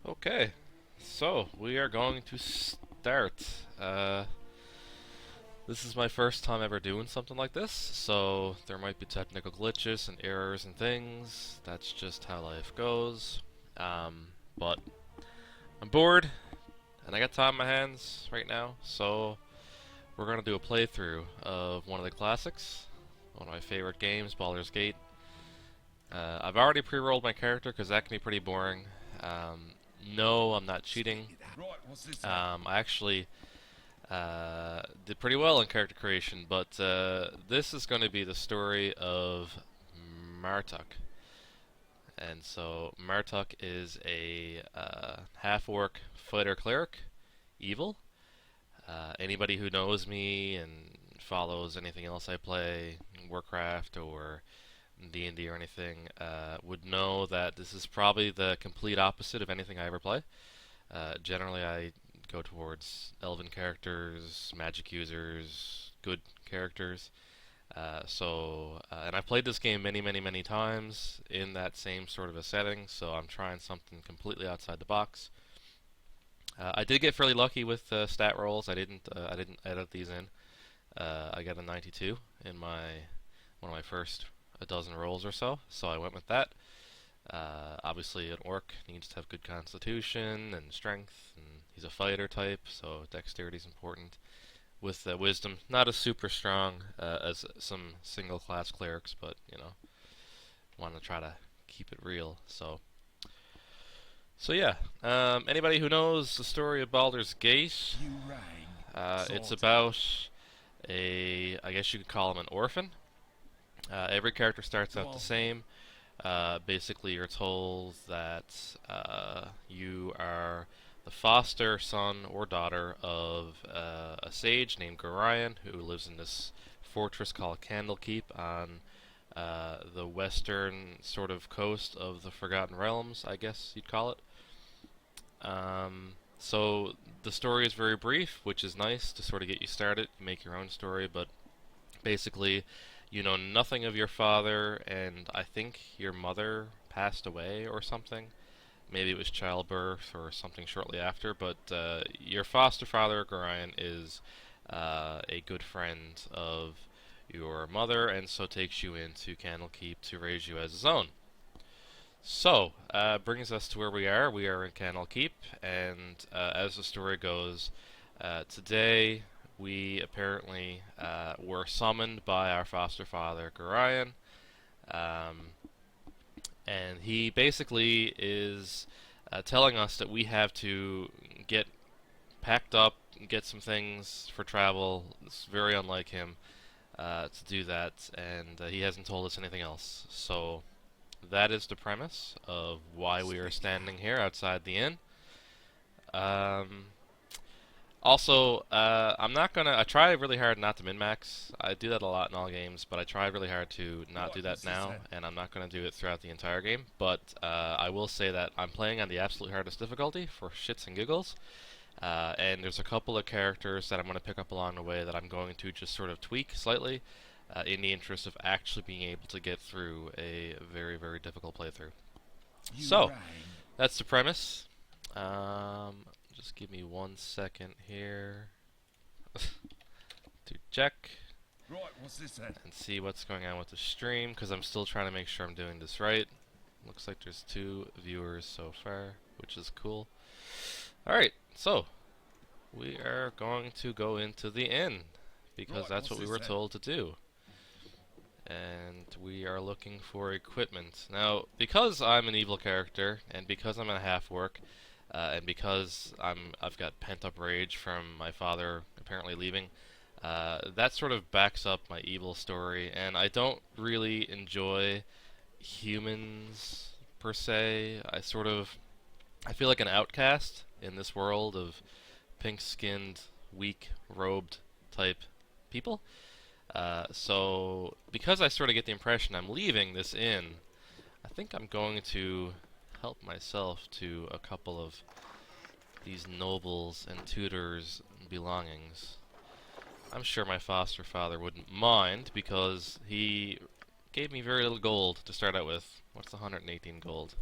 Okay, so we are going to start. This is my first time ever doing something like this, so there might be technical glitches and errors and things. That's just how life goes. But I'm bored, and I got time on my hands right now, so we're gonna do a playthrough of one of the classics, one of my favorite games, Baldur's Gate. I've already pre-rolled my character because that can be pretty boring. No, I'm not cheating. I actually did pretty well in character creation, but this is going to be the story of Martuk. And so Martuk is a half-orc fighter cleric, evil. Anybody who knows me and follows anything else I play, Warcraft or D&D or anything, would know that this is probably the complete opposite of anything I ever play. Generally, I go towards elven characters, magic users, good characters. And I've played this game many, many, many times in that same sort of a setting, so I'm trying something completely outside the box. I did get fairly lucky with stat rolls. I didn't edit these in. I got a 92 in one of my first a dozen rolls or so I went with that. Obviously, an orc needs to have good constitution and strength, and he's a fighter type, so dexterity is important. With wisdom, not as super strong as some single class clerics, but want to try to keep it real. So yeah. Anybody who knows the story of Baldur's Gate, it's about I guess you could call him an orphan. Every character starts out the same. Basically, you're told that you are the foster son or daughter of a sage named Gorion who lives in this fortress called Candlekeep on the western sort of coast of the Forgotten Realms, I guess you'd call it. So the story is very brief, which is nice to sort of get you started, make your own story, but basically you know nothing of your father, and I think your mother passed away or something. Maybe it was childbirth or something shortly after, but your foster father, Gorion, is a good friend of your mother, and so takes you into Candlekeep to raise you as his own. So, brings us to where we are. We are in Candlekeep, and as the story goes, today we apparently were summoned by our foster father, Gorion, and he basically is telling us that we have to get packed up, get some things for travel. It's very unlike him to do that, and he hasn't told us anything else. So that is the premise of why we are standing here outside the inn. Also, I try really hard not to min-max. I do that a lot in all games, but I try really hard to not do that now, and I'm not gonna do it throughout the entire game. But I will say that I'm playing on the absolute hardest difficulty for shits and giggles. And there's a couple of characters that I'm gonna pick up along the way that I'm going to just sort of tweak slightly, in the interest of actually being able to get through a very, very difficult playthrough. So, that's the premise. Just give me 1 second here to check and see what's going on with the stream, because I'm still trying to make sure I'm doing this right. Looks like there's 2 viewers so far, which is cool. Alright, so we are going to go into the inn, because that's what we were told to do. And we are looking for equipment. Now, because I'm an evil character, and because I'm a half-orc, and because I've got pent-up rage from my father apparently leaving, that sort of backs up my evil story, and I don't really enjoy humans, per se. I feel like an outcast in this world of pink-skinned, weak-robed type people. So, because I sort of get the impression I'm leaving this inn, I think I'm going to help myself to a couple of these nobles and tutors' belongings. I'm sure my foster father wouldn't mind, because he gave me very little gold to start out with. What's 118 gold?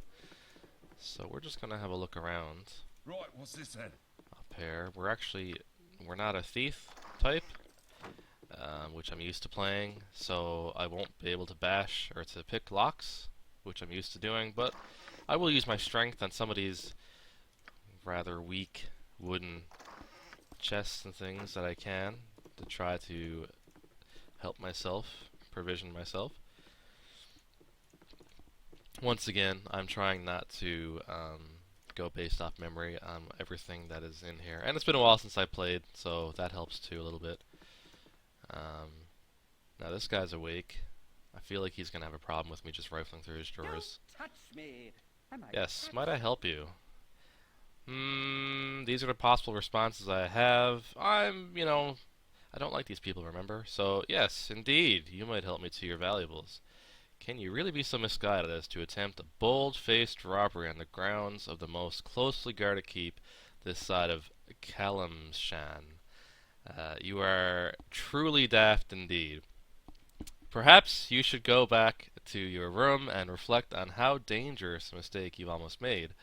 So we're just gonna have a look around. Right, what's this then? Up here. We're not a thief type, which I'm used to playing, so I won't be able to bash or to pick locks, which I'm used to doing, but I will use my strength on some of these rather weak wooden chests and things that I can to try to help myself, provision myself. Once again, I'm trying not to go based off memory on everything that is in here. And it's been a while since I played, so that helps too a little bit. Now this guy's awake. I feel like he's going to have a problem with me just rifling through his drawers. Don't touch me. Yes, might I help you? These are the possible responses I have. I don't like these people, remember? So, yes, indeed, you might help me to your valuables. Can you really be so misguided as to attempt a bold-faced robbery on the grounds of the most closely guarded keep this side of Kalimshan? You are truly daft indeed. Perhaps you should go back to your room and reflect on how dangerous a mistake you've almost made.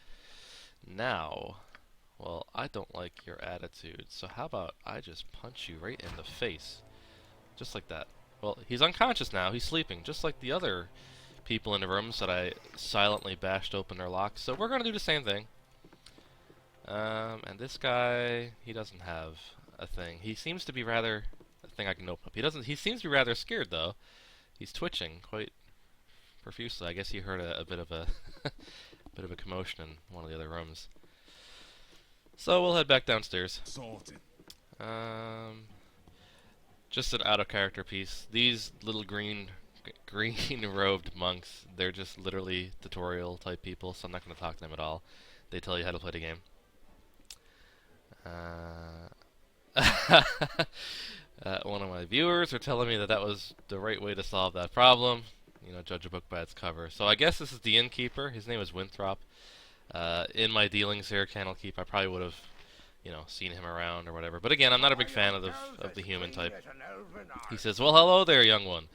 Now, well, I don't like your attitude, so how about I just punch you right in the face? Just like that. Well, he's unconscious now, he's sleeping, just like the other people in the rooms that I silently bashed open their locks, so we're gonna do the same thing. And this guy, he doesn't have a thing. He seems to be rather... a thing I can open up. He seems to be rather scared, though. He's twitching quite profusely. I guess he heard a bit of a bit of a commotion in one of the other rooms. So we'll head back downstairs. Sorted. Just an out-of-character piece. These little green-robed monks, they're just literally tutorial-type people, so I'm not going to talk to them at all. They tell you how to play the game. One of my viewers are telling me that that was the right way to solve that problem. You know, judge a book by its cover. So I guess this is the innkeeper. His name is Winthrop. In my dealings here at Candlekeep, I probably would have, seen him around or whatever. But again, I'm not a big fan of the human type. He says, "Well, hello there, young one.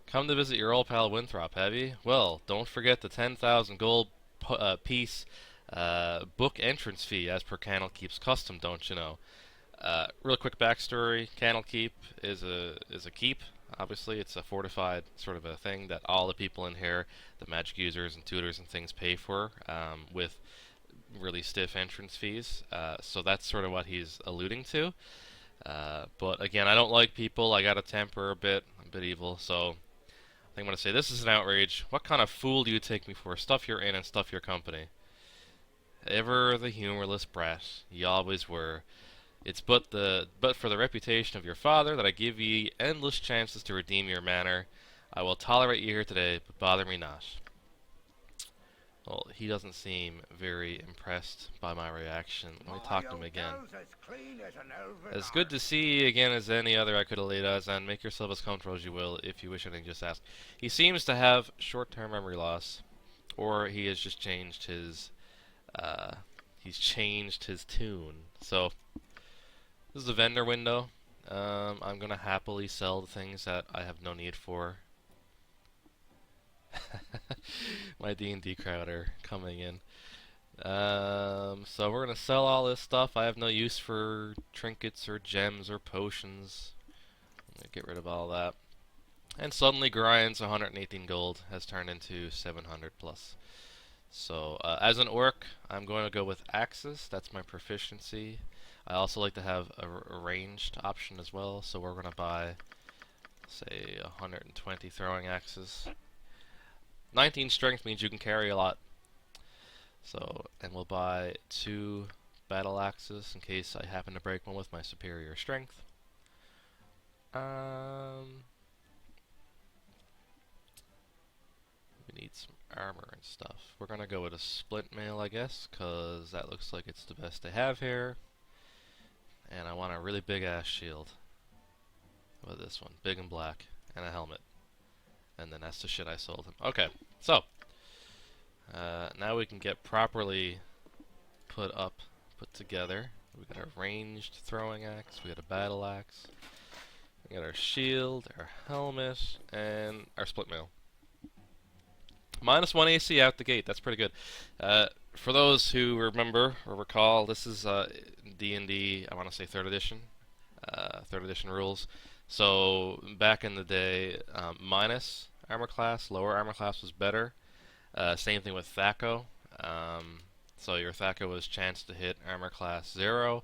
Come to visit your old pal Winthrop, have you? Well, don't forget the 10,000 gold piece book entrance fee as per Candlekeep's custom, don't you know?" Real quick backstory: Candlekeep is a keep. Obviously, it's a fortified sort of a thing that all the people in here, the magic users and tutors and things, pay for with really stiff entrance fees. So that's sort of what he's alluding to. But again, I don't like people. I got a temper a bit evil. So I think I'm going to say this is an outrage. What kind of fool do you take me for? Stuff you're in and stuff your company. Ever the humorless brat, you always were. It's but for the reputation of your father that I give ye endless chances to redeem your manner. I will tolerate you here today, but bother me not. Well, he doesn't seem very impressed by my reaction. Let me talk to him again. As good to see ye again as any other I could have laid eyes on. Make yourself as comfortable as you will. If you wish anything, just ask. He seems to have short-term memory loss, or he has just changed his tune. So this is a vendor window. I'm going to happily sell the things that I have no need for. My D&D crowd are coming in. So we're going to sell all this stuff. I have no use for trinkets or gems or potions. I'm going to get rid of all that. And suddenly Gorion's 118 gold has turned into 700 plus. So as an orc, I'm going to go with axes. That's my proficiency. I also like to have a ranged option as well, so we're going to buy, say, 120 throwing axes. 19 strength means you can carry a lot. So, and we'll buy 2 battle axes in case I happen to break one with my superior strength. We need some armor and stuff. We're going to go with a splint mail, I guess, because that looks like it's the best they have here. And I want a really big-ass shield. How about this one? Big and black. And a helmet. And then that's the shit I sold him. Okay, so. Now we can get properly put together. We got our ranged throwing axe. We got a battle axe. We got our shield, our helmet, and our split mail. -1 AC out the gate. That's pretty good. For those who remember or recall, this is D&D, I want to say 3rd edition. 3rd edition rules. So back in the day, minus armor class, lower armor class was better. Same thing with THAC0. So your THAC0 was chance to hit armor class 0.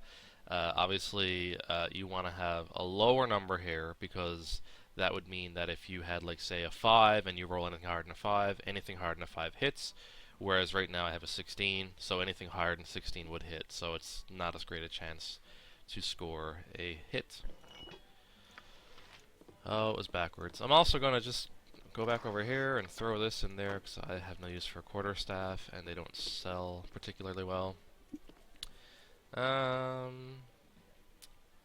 Obviously, you want to have a lower number here because that would mean that if you had, like, say, a 5 and you roll anything higher than a 5, anything higher than a 5 hits. Whereas right now I have a 16, so anything higher than 16 would hit. So it's not as great a chance to score a hit. Oh, it was backwards. I'm also going to just go back over here and throw this in there because I have no use for quarterstaff and they don't sell particularly well. I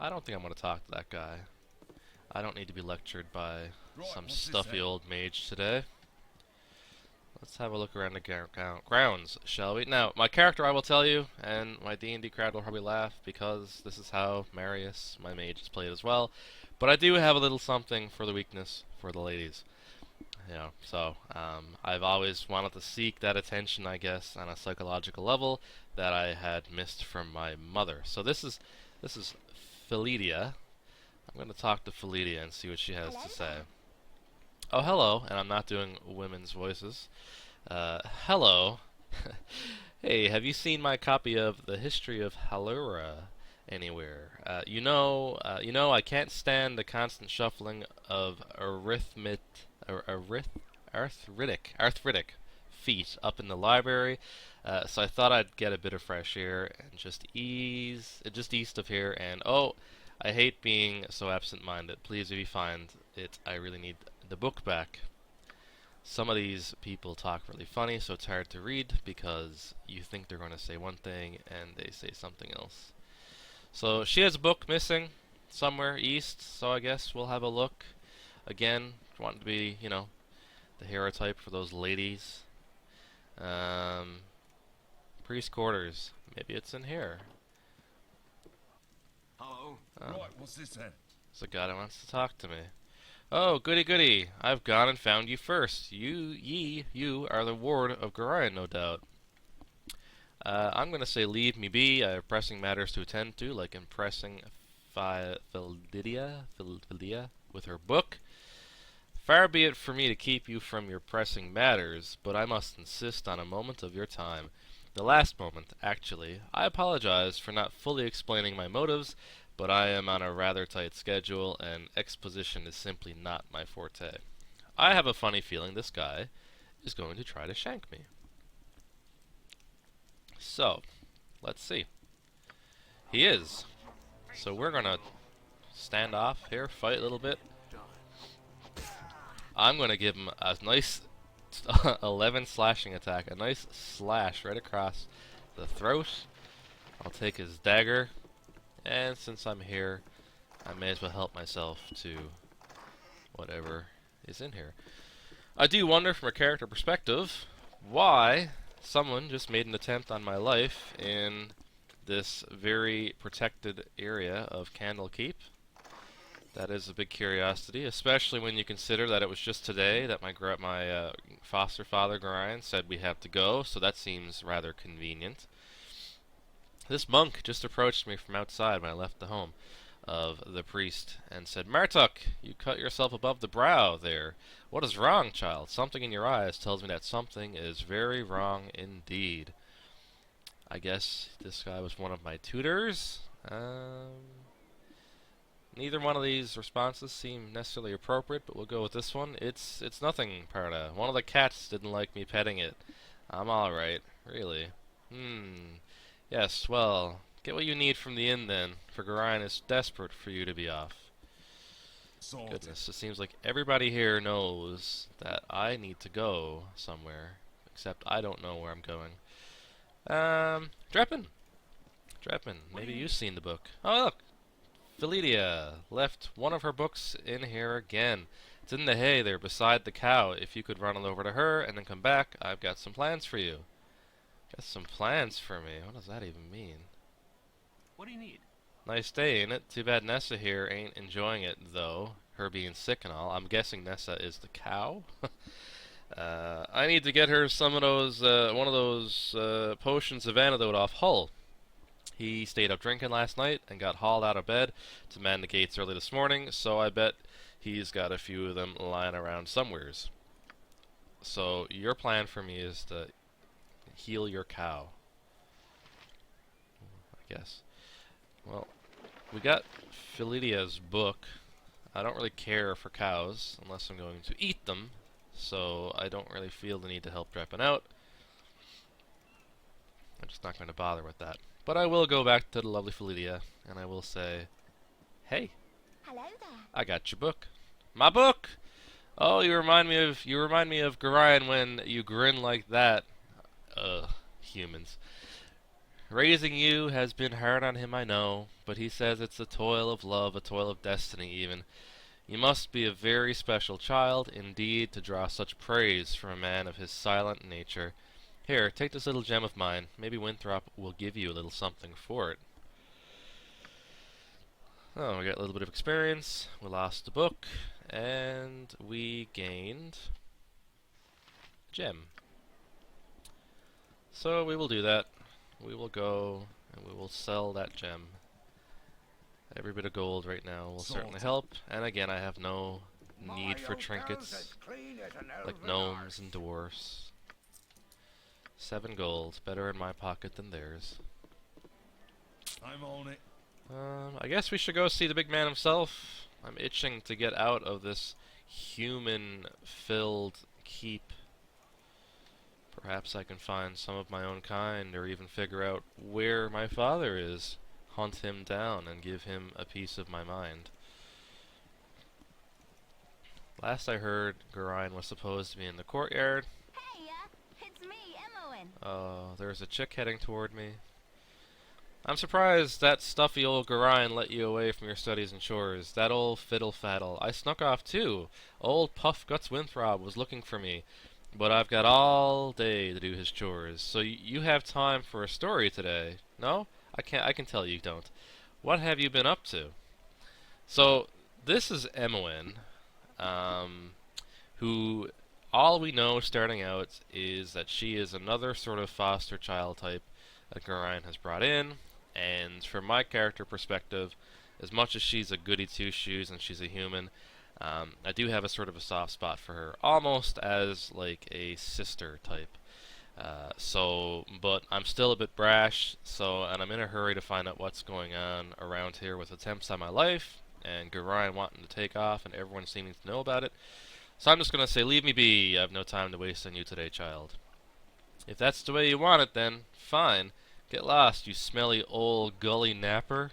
don't think I'm going to talk to that guy. I don't need to be lectured by some stuffy old mage today. Let's have a look around the grounds, shall we? Now, my character, I will tell you, and my D&D crowd will probably laugh because this is how Marius, my mage, is played as well. But I do have a little something for the weakness for the ladies. You know, so I've always wanted to seek that attention, I guess, on a psychological level that I had missed from my mother. So this is Philidia. I'm going to talk to Philidia and see what she has to say. Oh, hello, and I'm not doing women's voices. Hello. Hey, have you seen my copy of The History of Halura anywhere? You know, I can't stand the constant shuffling of arthritic feet up in the library. So I thought I'd get a bit of fresh air and just east of here. And oh, I hate being so absent-minded. Please, if you find it, I really need the book back. Some of these people talk really funny, so it's hard to read because you think they're going to say one thing and they say something else. So she has a book missing somewhere east, so I guess we'll have a look. Again, wanting to be, you know, the hero type for those ladies. Priest quarters. Maybe it's in here. Hello. Right, what's this then? It's a guy that wants to talk to me. Oh, goody goody. I've gone and found you first. You are the ward of Gorion, no doubt. I'm gonna say leave me be. I have pressing matters to attend to, like impressing Philidia with her book. Far be it for me to keep you from your pressing matters, but I must insist on a moment of your time. The last moment, actually. I apologize for not fully explaining my motives, but I am on a rather tight schedule, and exposition is simply not my forte. I have a funny feeling this guy is going to try to shank me. So, let's see. He is. So we're gonna stand off here, fight a little bit. I'm gonna give him a nice 11 slashing attack, a nice slash right across the throat. I'll take his dagger. And since I'm here, I may as well help myself to whatever is in here. I do wonder from a character perspective why someone just made an attempt on my life in this very protected area of Candlekeep. That is a big curiosity, especially when you consider that it was just today that my foster father, Gorion, said we have to go, so that seems rather convenient. This monk just approached me from outside when I left the home of the priest and said, "Martuk, you cut yourself above the brow there. What is wrong, child? Something in your eyes tells me that something is very wrong indeed." I guess this guy was one of my tutors. Neither one of these responses seem necessarily appropriate, but we'll go with this one. It's nothing, Parda. One of the cats didn't like me petting it. I'm alright. Really? Yes, well, get what you need from the inn then, for Gorion is desperate for you to be off. Goodness, it seems like everybody here knows that I need to go somewhere, except I don't know where I'm going. Dreppin, maybe you've seen the book. Oh, look! Philidia left one of her books in here again. It's in the hay there beside the cow. If you could run on over to her and then come back, I've got some plans for you. Got some plans for me? What does that even mean? What do you need? Nice day, ain't it? Too bad Nessa here ain't enjoying it, though. Her being sick and all. I'm guessing Nessa is the cow? I need to get her some of those, one of those potions of antidote off Hull. He stayed up drinking last night and got hauled out of bed to man the gates early this morning, so I bet he's got a few of them lying around somewheres. So your plan for me is to heal your cow, I guess. Well, we got Philidia's book. I don't really care for cows unless I'm going to eat them, so I don't really feel the need to help Dreppen out. I'm just not going to bother with that. But I will go back to the lovely Philidia, and I will say, hey, Hello there. I got your book. My book! Oh, you remind me of Gorion when you grin like that. Ugh, humans. Raising you has been hard on him, I know, but he says it's a toil of love, a toil of destiny even. You must be a very special child, indeed, to draw such praise from a man of his silent nature. Here, take this little gem of mine. Maybe Winthrop will give you a little something for it. Oh, we got a little bit of experience. We lost the book, and we gained a gem. So we will do that. We will go and we will sell that gem. Every bit of gold right now will certainly help. And again, I have no need for trinkets like gnomes and dwarfs. 7 gold, better in my pocket than theirs. I'm on it. I guess we should go see the big man himself. I'm itching to get out of this human-filled keep. Perhaps I can find some of my own kind, or even figure out where my father is, hunt him down, and give him a piece of my mind. Last I heard, Gorion was supposed to be in the courtyard. Hey, it's me, Emmeline. Oh, there's a chick heading toward me. I'm surprised that stuffy old Gorion let you away from your studies and chores. That old fiddle-faddle. I snuck off too. Old Puff Guts Winthrop was looking for me. But I've got all day to do his chores. So you have time for a story today? No? I can tell you don't. What have you been up to? So this is Emmeline, who all we know starting out is that she is another sort of foster child type that Gorion has brought in. And from my character perspective, as much as she's a goody two-shoes and she's a human, I do have a sort of a soft spot for her, almost as like a sister type. But I'm still a bit brash, and I'm in a hurry to find out what's going on around here with attempts on my life, and Gorion wanting to take off, and everyone seeming to know about it. So I'm just gonna say, leave me be. I have no time to waste on you today, child. If that's the way you want it, then fine. Get lost, you smelly old gully napper.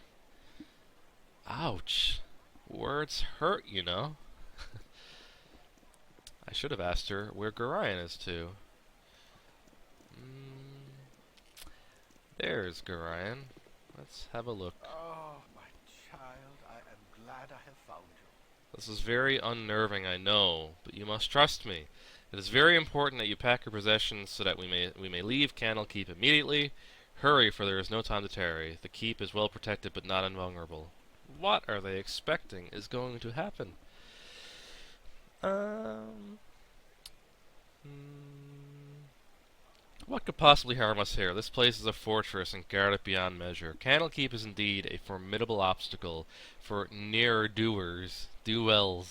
Ouch. Words hurt, you know. I should have asked her where Gorion is too. There's Gorion. Let's have a look. Oh, my child, I am glad I have found you. This is very unnerving, I know, but you must trust me. It is very important that you pack your possessions so that we may leave Candlekeep immediately. Hurry, for there is no time to tarry. The keep is well protected but not invulnerable. What are they expecting is going to happen? What could possibly harm us here? This place is a fortress and guarded beyond measure. Candlekeep is indeed a formidable obstacle for nearer doers. Do well.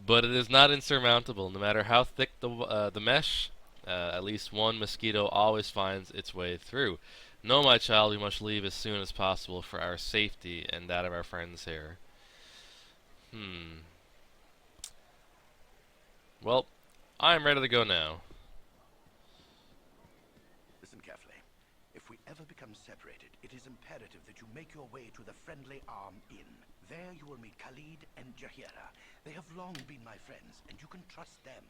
But it is not insurmountable. No matter how thick the mesh, at least one mosquito always finds its way through. No, my child, we must leave as soon as possible for our safety and that of our friends here. Well, I'm ready to go now. Listen carefully. If we ever become separated, it is imperative that you make your way to the Friendly Arm Inn. There you will meet Khalid and Jahira. They have long been my friends, and you can trust them.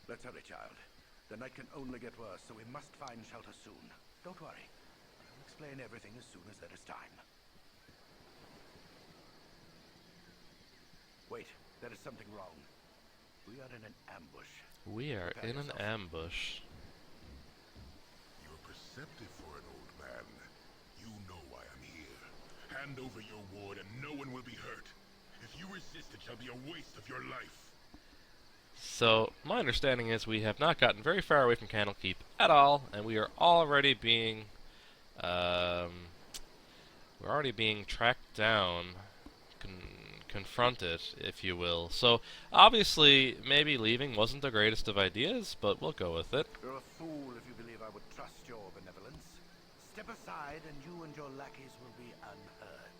Let's hurry, child. The night can only get worse, so we must find shelter soon. Don't worry. I'll explain everything as soon as there is time. Wait, there is something wrong. We are in an ambush. We are in an ambush. You're perceptive for an old man. You know why I'm here. Hand over your ward and no one will be hurt. If you resist, it shall be a waste of your life. So, my understanding is we have not gotten very far away from Candlekeep at all, and we are already being, tracked down, confronted, if you will. So, obviously, maybe leaving wasn't the greatest of ideas, but we'll go with it. You're a fool if you believe I would trust your benevolence. Step aside and you and your lackeys will be unhurt.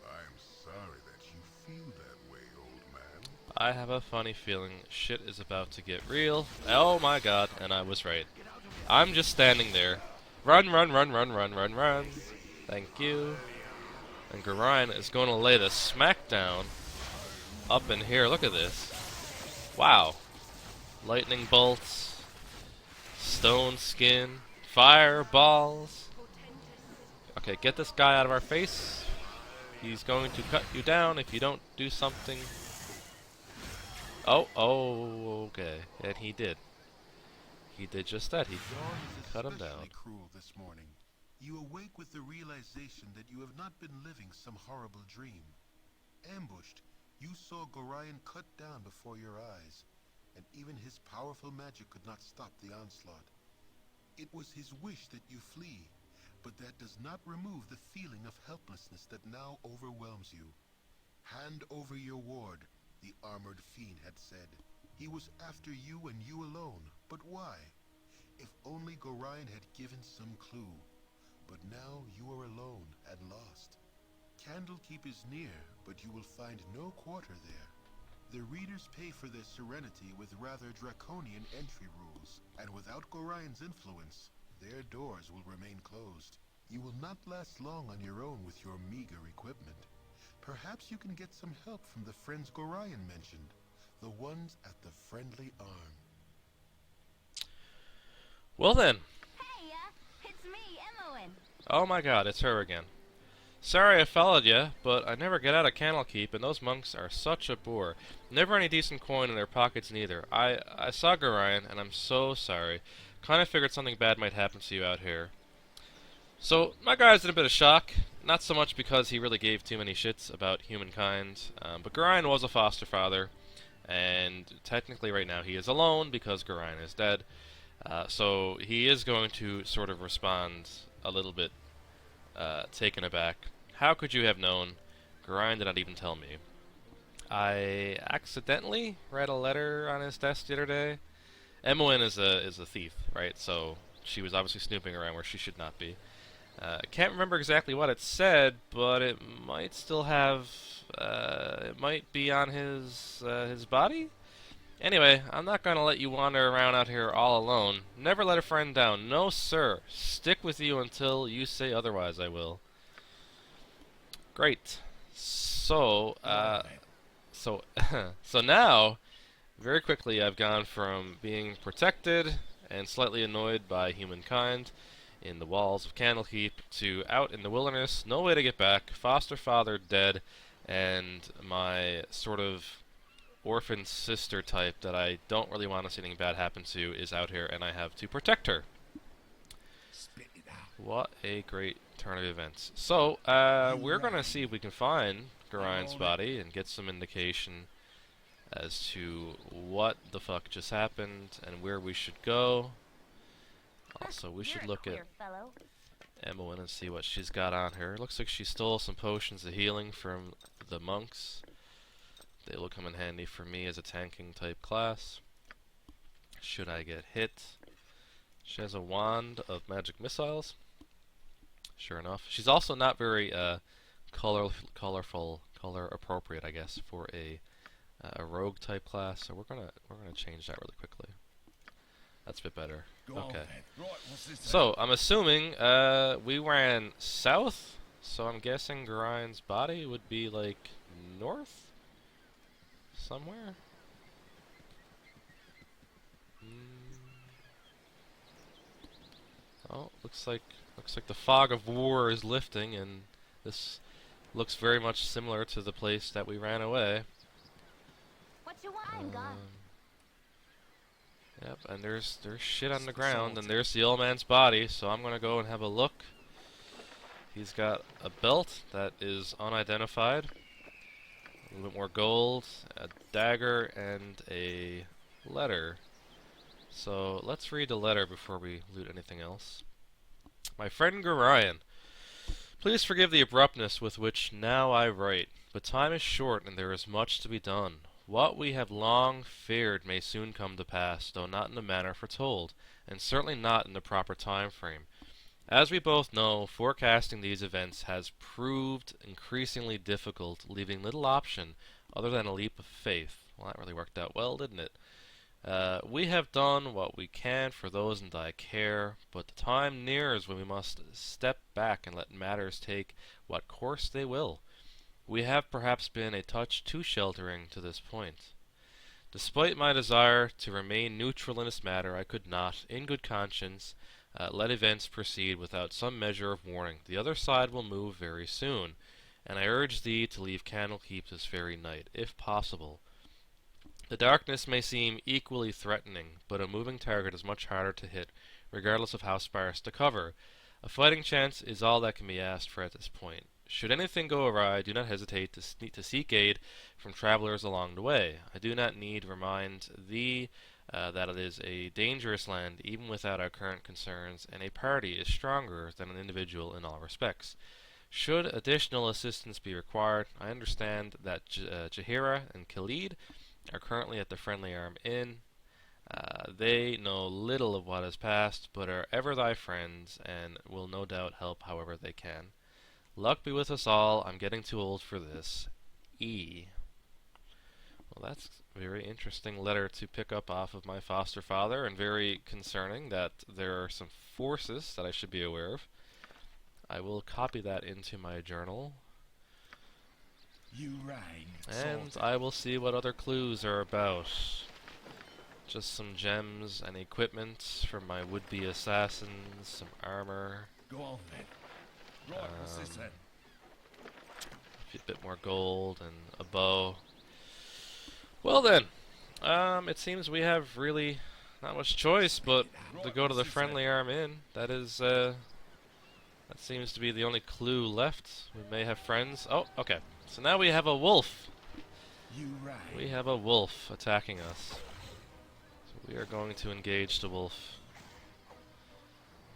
I'm sorry that you feel that way, old man. I have a funny feeling shit is about to get real. Oh my god, and I was right. I'm just standing there. Run, run, run, run, run, run, run. Thank you. And Gorion is going to lay the smackdown up in here. Look at this. Wow. Lightning bolts. Stone skin. Fireballs. Okay, get this guy out of our face. He's going to cut you down if you don't do something. Oh, okay. And he did. He did just that. He cut him down. Cruel this morning. You awake with the realization that you have not been living some horrible dream. Ambushed, you saw Gorion cut down before your eyes, and even his powerful magic could not stop the onslaught. It was his wish that you flee, but that does not remove the feeling of helplessness that now overwhelms you. Hand over your ward, the armored fiend had said. He was after you and you alone, but why? If only Gorion had given some clue. But now you are alone and lost. Candlekeep is near, but you will find no quarter there. The readers pay for their serenity with rather draconian entry rules, and without Gorion's influence, their doors will remain closed. You will not last long on your own with your meager equipment. Perhaps you can get some help from the friends Gorion mentioned, the ones at the Friendly Arm. Well then. Hey, it's me, Imoen. Oh my god, it's her again. Sorry I followed you, but I never get out of Candlekeep, and those monks are such a bore. Never any decent coin in their pockets neither. I saw Gorion, and I'm so sorry. Kinda figured something bad might happen to you out here. So, my guy's in a bit of shock. Not so much because he really gave too many shits about humankind, but Gorion was a foster father, and technically right now he is alone because Gorion is dead. So he is going to sort of respond a little bit taken aback. How could you have known? Gorion did not even tell me. I accidentally read a letter on his desk the other day. Imoen is a thief, right? So she was obviously snooping around where she should not be. Can't remember exactly what it said, but it might still have. It might be on his body. Anyway, I'm not gonna let you wander around out here all alone. Never let a friend down. No, sir. Stick with you until you say otherwise, I will. Great. So, so now, very quickly, I've gone from being protected and slightly annoyed by humankind in the walls of Candlekeep to out in the wilderness, no way to get back, foster father dead, and my sort of orphan sister type that I don't really want to see anything bad happen to is out here, and I have to protect her. Spit it out. What a great turn of events. So, we're going to see if we can find Gorion's body and get some indication as to what the fuck just happened and where we should go. Also, we should look at Imoen and see what she's got on her. Looks like she stole some potions of healing from the monks. They will come in handy for me as a tanking type class. Should I get hit? She has a wand of magic missiles. Sure enough. She's also not very color appropriate, I guess, for a rogue type class. So we're gonna change that really quickly. That's a bit better. Okay. So I'm assuming we ran south. So I'm guessing Gorion's body would be like north. Somewhere? Oh, looks like the fog of war is lifting, and this looks very much similar to the place that we ran away. What you want, God? Yep, and there's shit on the ground, and there's the old man's body, so I'm gonna go and have a look. He's got a belt that is unidentified, a little bit more gold, a dagger, and a letter. So let's read the letter before we loot anything else. My friend Gorion, please forgive the abruptness with which now I write, but time is short and there is much to be done. What we have long feared may soon come to pass, though not in the manner foretold, and certainly not in the proper time frame. As we both know, forecasting these events has proved increasingly difficult, leaving little option other than a leap of faith. Well, that really worked out well, didn't it? We have done what we can for those in thy care, but the time nears when we must step back and let matters take what course they will. We have perhaps been a touch too sheltering to this point. Despite my desire to remain neutral in this matter, I could not, in good conscience, let events proceed without some measure of warning. The other side will move very soon, and I urge thee to leave Candlekeep this very night, if possible. The darkness may seem equally threatening, but a moving target is much harder to hit, regardless of how sparse the cover. A fighting chance is all that can be asked for at this point. Should anything go awry, do not hesitate to seek aid from travelers along the way. I do not need remind thee that it is a dangerous land, even without our current concerns, and a party is stronger than an individual in all respects. Should additional assistance be required, I understand that Jaheira and Khalid are currently at the Friendly Arm Inn. They know little of what has passed, but are ever thy friends, and will no doubt help however they can. Luck be with us all. I'm getting too old for this. E. Well, that's a very interesting letter to pick up off of my foster father, and very concerning that there are some forces that I should be aware of. I will copy that into my journal, and I will see what other clues are about. Just some gems and equipment from my would-be assassins, some armor. Go on then. Right, what's this then? A bit more gold and a bow. Well then, it seems we have really not much choice but to go to the Friendly Arm Inn. That is, that seems to be the only clue left. We may have friends. Oh, okay. So now we have a wolf. We have a wolf attacking us. So we are going to engage the wolf.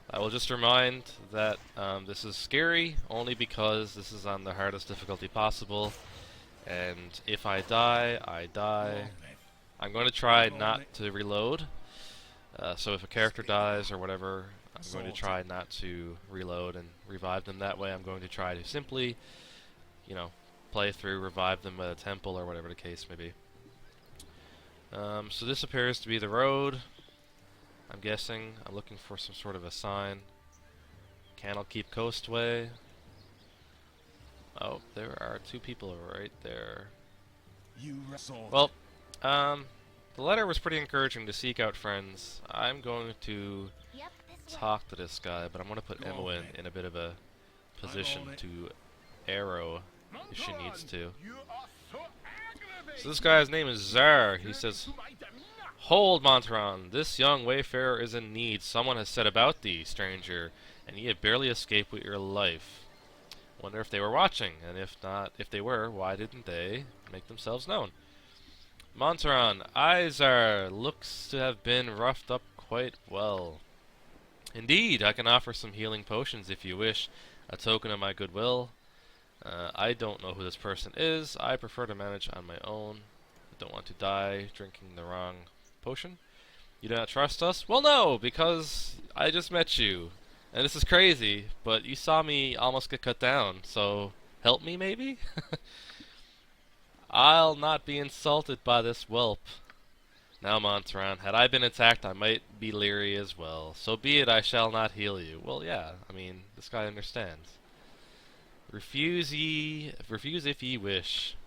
I will just remind that this is scary only because this is on the hardest difficulty possible, and if I die, I die. I'm going to try not to reload, so if a character dies or whatever, I'm going to try not to reload and revive them that way. I'm going to try to simply, you know, play through, revive them at a temple or whatever the case may be. So this appears to be the road. I'm guessing. I'm looking for some sort of a sign. Candlekeep Coastway. Oh, there are two people right there. Well, the letter was pretty encouraging to seek out friends. I'm going to talk to this guy, but I'm going to put Emma in a bit of a position to arrow if she needs to. So this guy's name is Zar. He says, "Hold, Montaron, this young wayfarer is in need. Someone has set about thee, stranger, and ye have barely escaped with your life. Wonder if they were watching, and if not, if they were, why didn't they make themselves known? Montaron, Izar looks to have been roughed up quite well. Indeed, I can offer some healing potions if you wish, a token of my goodwill. I don't know who this person is. I prefer to manage on my own. I don't want to die drinking the wrong potion. You do not trust us? Well, no, because I just met you. And this is crazy, but you saw me almost get cut down, so help me, maybe? I'll not be insulted by this whelp. Now, Montaron, had I been attacked, I might be leery as well. So be it, I shall not heal you. Well, yeah, I mean, this guy understands. Refuse if ye wish.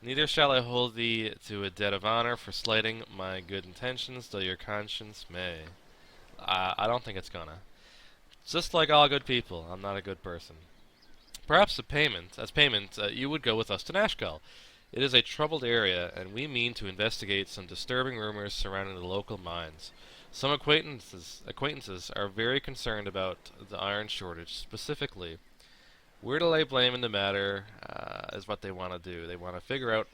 Neither shall I hold thee to a debt of honor for slighting my good intentions, though your conscience may. I don't think it's gonna. Just like all good people, I'm not a good person. Perhaps as payment, you would go with us to Nashkel. It is a troubled area, and we mean to investigate some disturbing rumors surrounding the local mines. Some acquaintances are very concerned about the iron shortage specifically. Where to lay blame in the matter is what they want to do. They want to figure out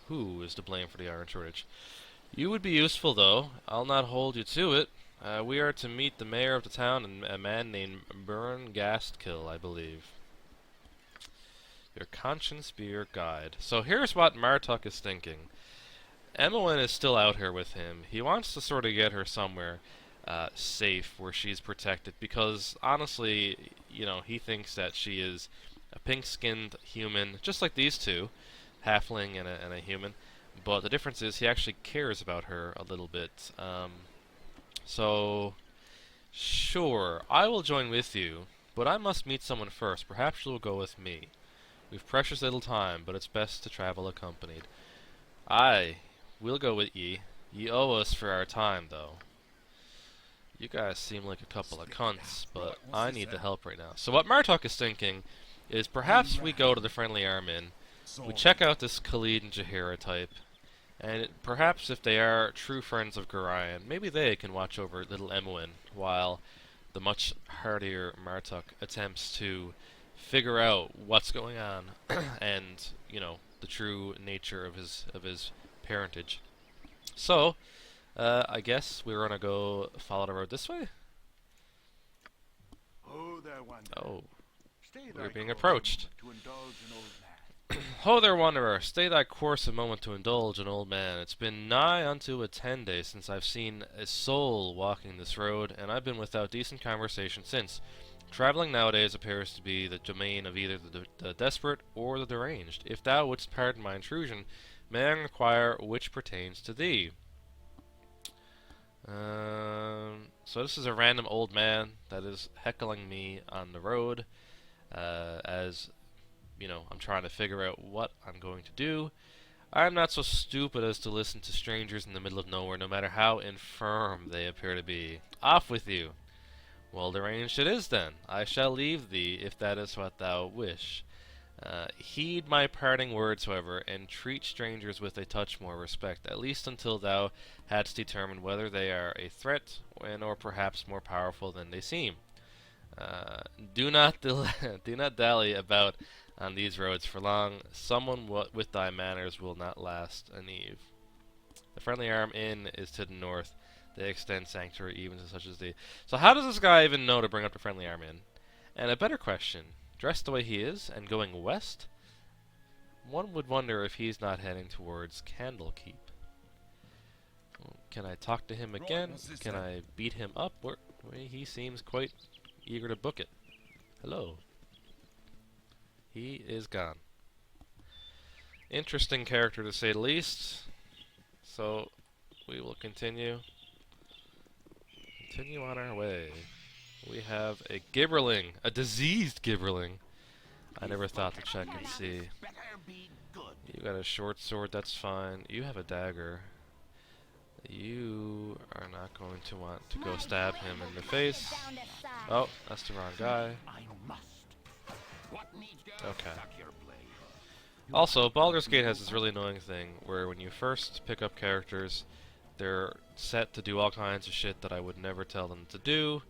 who is to blame for the iron shortage. You would be useful, though. I'll not hold you to it. We are to meet the mayor of the town and a man named Gastkill, I believe. Your conscience be your guide. So here's what Martuk is thinking. Emmeline is still out here with him. He wants to sort of get her somewhere safe where she's protected because, honestly, you know, he thinks that she is a pink-skinned human, just like these two, halfling and a human. But the difference is he actually cares about her a little bit. So, sure, I will join with you, but I must meet someone first. Perhaps you'll go with me. We've precious little time, but it's best to travel accompanied. Aye, we'll go with ye. Ye owe us for our time, though. You guys seem like a couple of cunts, but I need the help right now. So what Martuk is thinking is perhaps we go to the Friendly Arm Inn, we check out this Khalid and Jaheira type, and perhaps if they are true friends of Gorion, maybe they can watch over little Emmeline while the much hardier Martuk attempts to figure out what's going on and, you know, the true nature of his parentage. So, I guess we're gonna go follow the road this way. Oh, there, Wanderer. Oh, Stay we're thy being course approached. To indulge an old man. Ho there, wanderer! Stay thy course a moment to indulge an old man. It's been nigh unto a 10 days since I've seen a soul walking this road, and I've been without decent conversation since. Traveling nowadays appears to be the domain of either the desperate or the deranged. If thou wouldst pardon my intrusion, may I inquire which pertains to thee? So this is a random old man that is heckling me on the road, as, you know, I'm trying to figure out what I'm going to do. I'm not so stupid as to listen to strangers in the middle of nowhere, no matter how infirm they appear to be. Off with you! Well, deranged it is, then. I shall leave thee, if that is what thou wish. Heed my parting words, however, and treat strangers with a touch more respect, at least until thou hadst determined whether they are a threat, or perhaps more powerful than they seem. Do not dally about on these roads for long. Someone with thy manners will not last an eve. The Friendly Arm Inn is to the north. They extend sanctuary even to such as thee. So how does this guy even know to bring up the Friendly Arm Inn? And a better question, dressed the way he is and going west, one would wonder if he's not heading towards Candlekeep. Can I talk to him again? Can I beat him up? He seems quite eager to book it. Hello. He is gone. Interesting character to say the least. So we will continue on our way. We have a gibberling, a diseased gibberling. I never thought to check and see. You got a short sword, that's fine. You have a dagger. You are not going to want to go stab him in the face. Oh, that's the wrong guy. Okay. Also, Baldur's Gate has this really annoying thing where when you first pick up characters, they're set to do all kinds of shit that I would never tell them to do.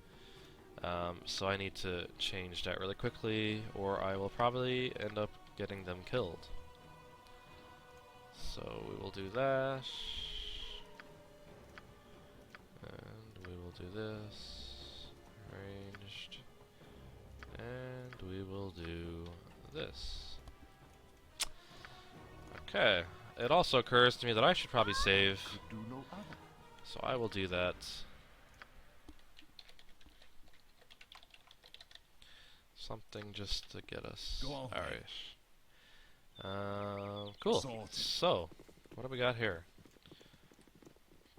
So I need to change that really quickly, or I will probably end up getting them killed. So we will do that. And we will do this. Ranged. And we will do this. Okay. It also occurs to me that I should probably save. So I will do that. Something just to get us. Alright. Cool. So, what do we got here?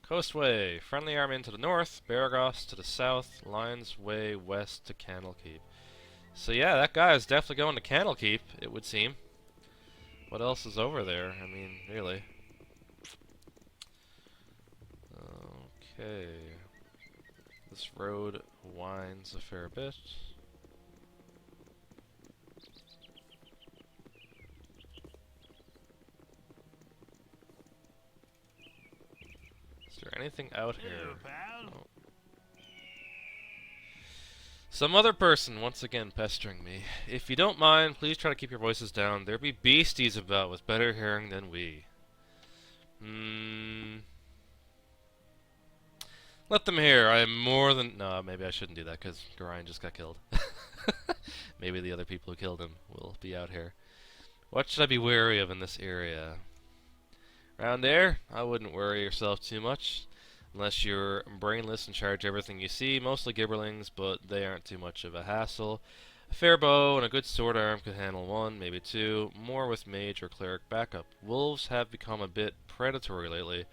Coastway. Friendly Arm Inn to the north. Baragos to the south. Lions Way west to Candlekeep. So yeah, that guy is definitely going to Candlekeep, it would seem. What else is over there? I mean, really. Okay. This road winds a fair bit. Is there anything out here? Some other person once again pestering me. If you don't mind, please try to keep your voices down. There be beasties about with better hearing than we. Let them hear. I am more than... No, maybe I shouldn't do that because Gorion just got killed. Maybe the other people who killed him will be out here. What should I be wary of in this area? Around there, I wouldn't worry yourself too much. Unless you're brainless and charge everything you see. Mostly gibberlings, but they aren't too much of a hassle. A fair bow and a good sword arm could handle one, maybe two. More with mage or cleric backup. Wolves have become a bit predatory lately.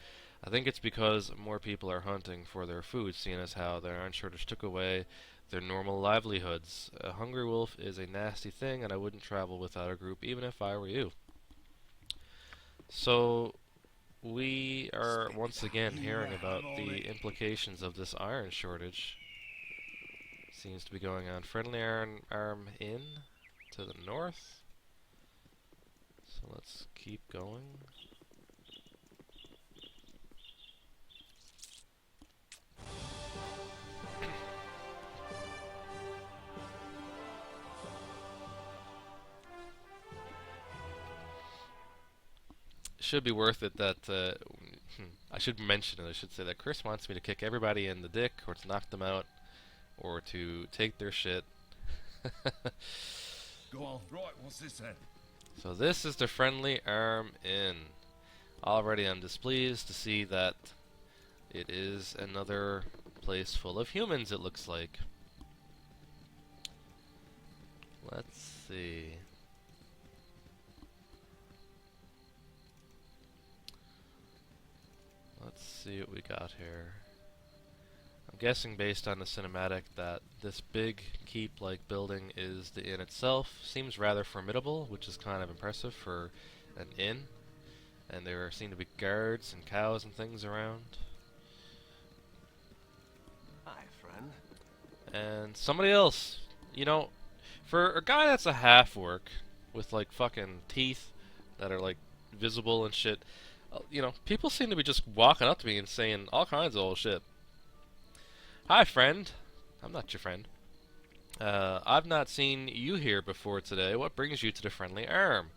I think it's because more people are hunting for their food, seeing as how their iron shortage took away their normal livelihoods. A hungry wolf is a nasty thing, and I wouldn't travel without a group, even if I were you. So, we are once again hearing about the implications of this iron shortage. Seems to be going on. Friendly iron arm in to the north. So let's keep going. Should be worth it that I should mention it. I should say that Chris wants me to kick everybody in the dick, or to knock them out, or to take their shit. Go on. Right, what's this then? So this is the Friendly Arm Inn. Already I'm displeased to see that it is another place full of humans, it looks like. Let's see. Let's see what we got here. I'm guessing based on the cinematic that this big keep-like building is the inn itself. Seems rather formidable, which is kind of impressive for an inn. And there seem to be guards and cows and things around. Hi, friend. And somebody else, you know, for a guy that's a half-orc with like fucking teeth that are like visible and shit, you know, people seem to be just walking up to me and saying all kinds of old shit. Hi, friend. I'm not your friend. I've not seen you here before today. What brings you to the Friendly Arm?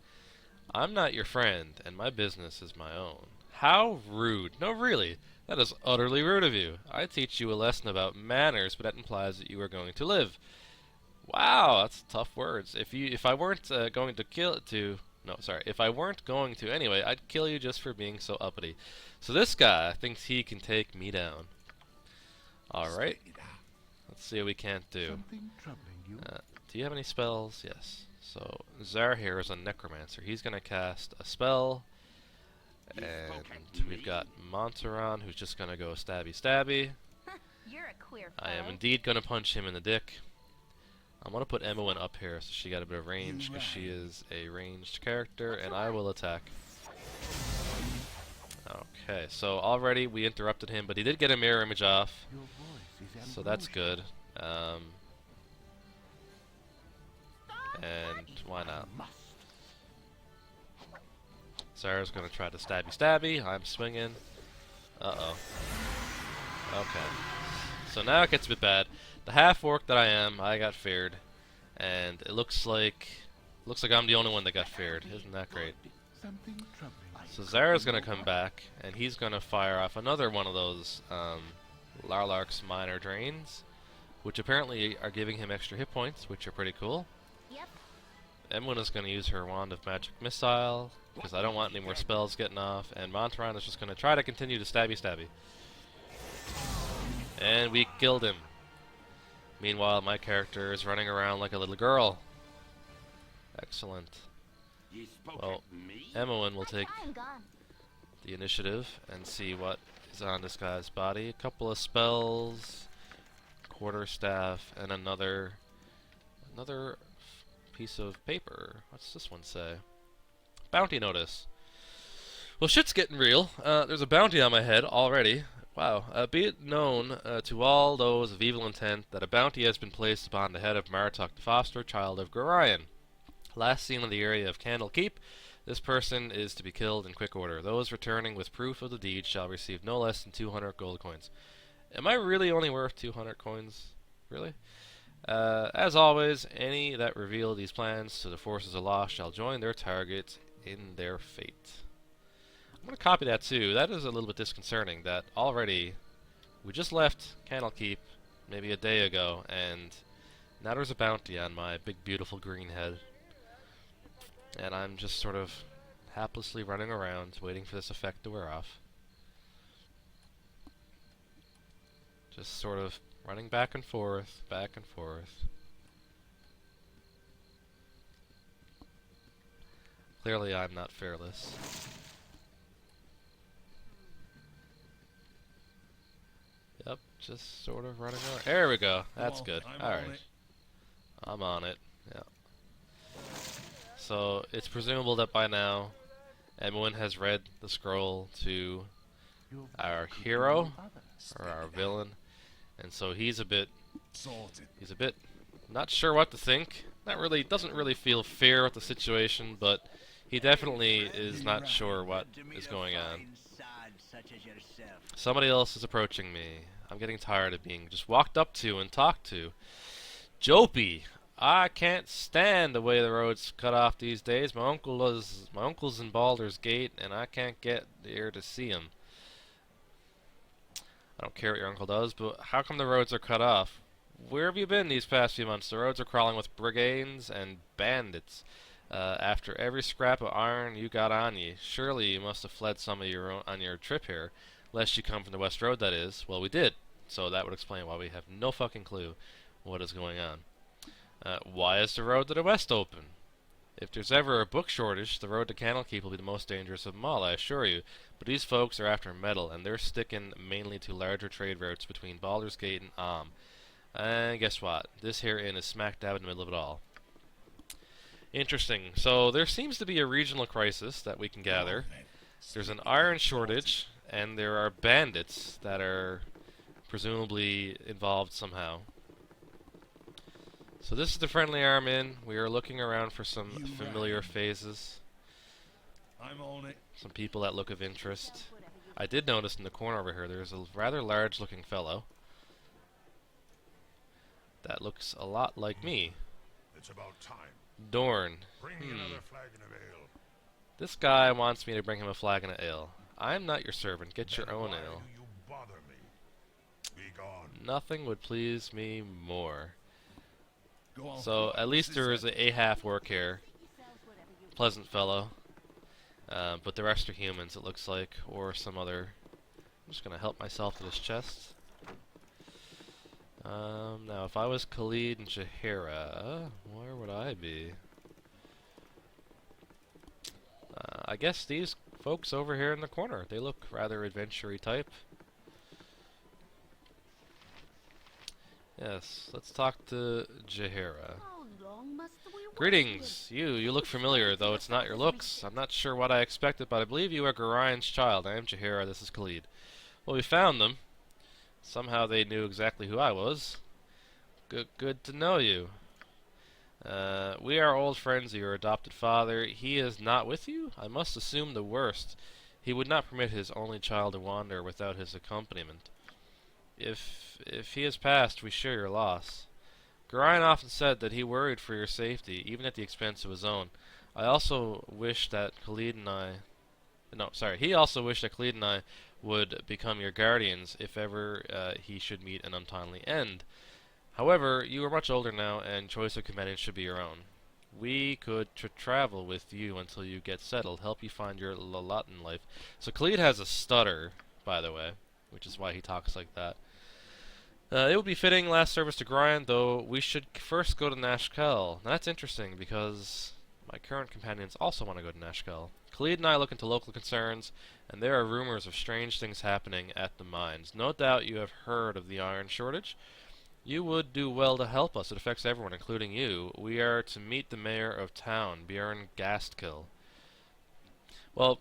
I'm not your friend, and my business is my own. How rude. No, really. That is utterly rude of you. I teach you a lesson about manners, but that implies that you are going to live. Wow, that's tough words. If I weren't going to kill to... No, sorry. If I weren't going to anyway, I'd kill you just for being so uppity. So this guy thinks he can take me down. Alright. Let's see what we can't do. Something troubling you? Do you have any spells? Yes. So, Zar here is a necromancer. He's going to cast a spell. And we've got Montaron, who's just going to go stabby stabby. You're a queer I am fellow. indeed going to punch him in the dick. I'm going to put Emmeline up here so she got a bit of range, because she is a ranged character, and I will attack. Okay, so already we interrupted him, but he did get a mirror image off, Your voice is so that's good. And why not? Sarah's going to try to stabby stabby. I'm swinging. Uh-oh. Okay. So now it gets a bit bad. The half-orc that I am, I got feared. And it looks like I'm the only one that got feared. Isn't that great? Something troubling. So Zara's going to come back, and he's going to fire off another one of those Larlark's minor drains, which apparently are giving him extra hit points, which are pretty cool. Yep. Emlyn is going to use her Wand of Magic Missile, because I don't want any more spells getting off, and Montaron is just going to try to continue to stabby stabby. And we killed him. Meanwhile, my character is running around like a little girl. Excellent. Well, Emmeline will take I'm gone. the initiative and see what is on this guy's body. A couple of spells, quarterstaff, and another piece of paper. What's this one say? Bounty notice. Well, shit's getting real. There's a bounty on my head already. Wow. Be it known to all those of evil intent that a bounty has been placed upon the head of Martuk, the foster child of Gorion. Last seen in the area of Candlekeep, this person is to be killed in quick order. Those returning with proof of the deed shall receive no less than 200 gold coins. Am I really only worth 200 coins? Really? As always, any that reveal these plans to the forces aloft shall join their targets in their fate. I'm going to copy that too. That is a little bit disconcerting that already we just left Candlekeep maybe a day ago, and now there's a bounty on my big beautiful green head. And I'm just sort of haplessly running around waiting for this effect to wear off. Just sort of running back and forth, back and forth. Clearly I'm not fearless. Yep, just sort of running around. There we go. That's good. Alright. I'm on it. Yeah. So, it's presumable that by now, Emwyn has read the scroll to our hero, or our villain, and so he's a bit not sure what to think. Doesn't really feel fear with the situation, but he definitely is not sure what is going on. Somebody else is approaching me. I'm getting tired of being just walked up to and talked to. Jopie, I can't stand the way the road's cut off these days. My uncle's in Baldur's Gate, and I can't get there to see him. I don't care what your uncle does, but how come the roads are cut off? Where have you been these past few months? The roads are crawling with brigands and bandits. After every scrap of iron you got on you, surely you must have fled some of your own on your trip here, lest you come from the West Road, that is. Well, we did, so that would explain why we have no fucking clue what is going on. Why is the road to the west open? If there's ever a book shortage, the road to Candlekeep will be the most dangerous of them all, I assure you. But these folks are after metal, and they're sticking mainly to larger trade routes between Baldur's Gate and Am. And guess what? This here inn is smack dab in the middle of it all. Interesting. So there seems to be a regional crisis that we can gather. There's an iron shortage, and there are bandits that are presumably involved somehow. So this is the Friendly Arm Inn. We are looking around for some familiar faces. I'm on it. Some people that look of interest. I did notice in the corner over here there's a rather large looking fellow that looks a lot like me. It's about time. Dorn. Bring me another flagon of ale. This guy wants me to bring him a flagon of ale. I'm not your servant. Get your Then own why ale. do you bother me? Be gone. Nothing would please me more. Go on. So at least there is a half orc here. Pleasant fellow. But the rest are humans, it looks like, or some other. I'm just gonna help myself to this chest. Now, if I was Khalid and Jaheira, where would I be? I guess these folks over here in the corner. They look rather adventure-y type. Yes, let's talk to Jaheira. Greetings. You look familiar, though it's not your looks. I'm not sure what I expected, but I believe you are Gorion's child. I am Jaheira, this is Khalid. Well, we found them. Somehow they knew exactly who I was. Good to know you. We are old friends of your adopted father. He is not with you? I must assume the worst. He would not permit his only child to wander without his accompaniment. If he has passed, we share your loss. Gorion often said that he worried for your safety, even at the expense of his own. I also wish that Khalid and I... No, sorry. He also wished that Khalid and I would become your guardians if ever he should meet an untimely end. However, you are much older now, and choice of companions should be your own. We could travel with you until you get settled, help you find your lot in life. So Khalid has a stutter, by the way, which is why he talks like that. It would be fitting last service to Gorion, though we should first go to Nashkel. Now, that's interesting, because my current companions also want to go to Nashkel. Khalid and I look into local concerns, and there are rumors of strange things happening at the mines. No doubt you have heard of the iron shortage. You would do well to help us. It affects everyone, including you. We are to meet the mayor of town, Bjorn Gastkill. Well,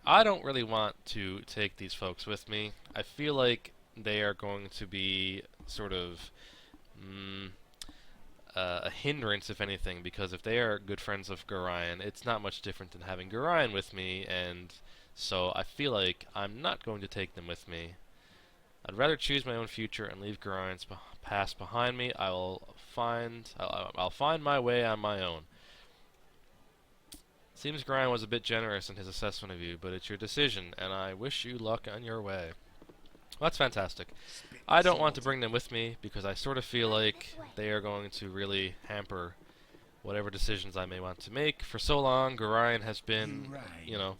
I don't really want to take these folks with me. I feel like they are going to be sort of a hindrance, if anything, because if they are good friends of Gorion, it's not much different than having Gorion with me, and so I feel like I'm not going to take them with me. I'd rather choose my own future and leave Gorion's past behind me. I'll find my way on my own. Seems Gorion was a bit generous in his assessment of you, but it's your decision, and I wish you luck on your way. Well, that's fantastic. I don't want to bring them with me because I sort of feel like they are going to really hamper whatever decisions I may want to make. For so long, Gorion has been, you know,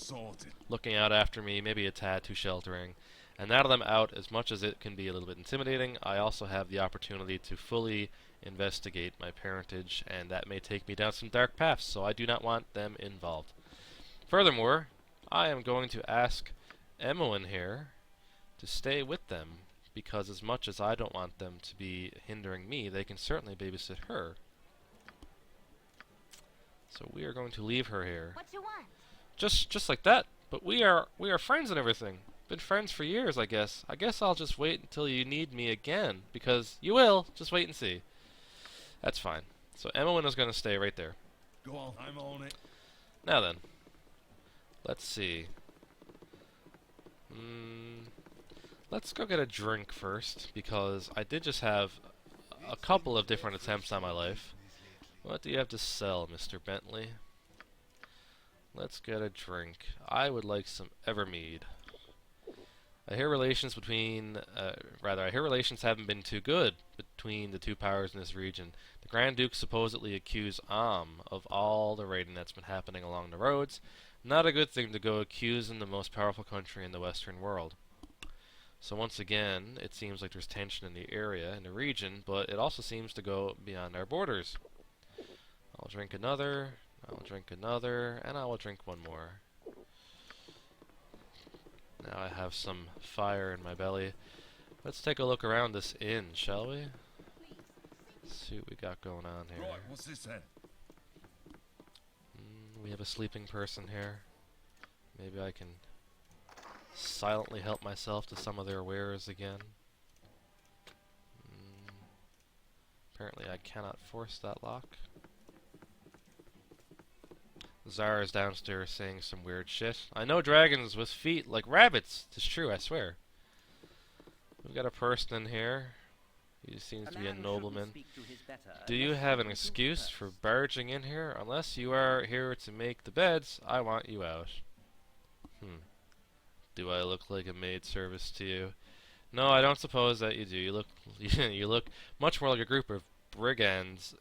looking out after me, maybe a tad too sheltering. And now that I'm out, as much as it can be a little bit intimidating, I also have the opportunity to fully investigate my parentage, and that may take me down some dark paths, so I do not want them involved. Furthermore, I am going to ask Emmeline here to stay with them, because as much as I don't want them to be hindering me, they can certainly babysit her. So we are going to leave her here. What you want? Just like that. But we are friends and everything. Been friends for years, I guess. I guess I'll just wait until you need me again, because you will. Just wait and see. That's fine. So Emmeline is going to stay right there. Go on, I'm on it. Now then, let's see. Let's go get a drink first, because I did just have a couple of different attempts on my life. What do you have to sell, Mr. Bentley? Let's get a drink. I would like some Evermead. I hear relations haven't been too good between the two powers in this region. The Grand Duke supposedly accused of all the raiding that's been happening along the roads. Not a good thing to go accusing the most powerful country in the Western world. So once again, it seems like there's tension in the area, in the region, but it also seems to go beyond our borders. I'll drink another, and I will drink one more. Now I have some fire in my belly. Let's take a look around this inn, shall we? Let's see what we got going on here. Right, what's this then? We have a sleeping person here. Maybe I can silently help myself to some of their wares again. Apparently I cannot force that lock. Zara's downstairs saying some weird shit. I know dragons with feet like rabbits. It's true, I swear. We've got a person in here. He seems to be a nobleman. Do you have an excuse for barging in here? Unless you are here to make the beds, I want you out. Do I look like a maid service to you? No, I don't suppose that you do. You look you look much more like a group of brigands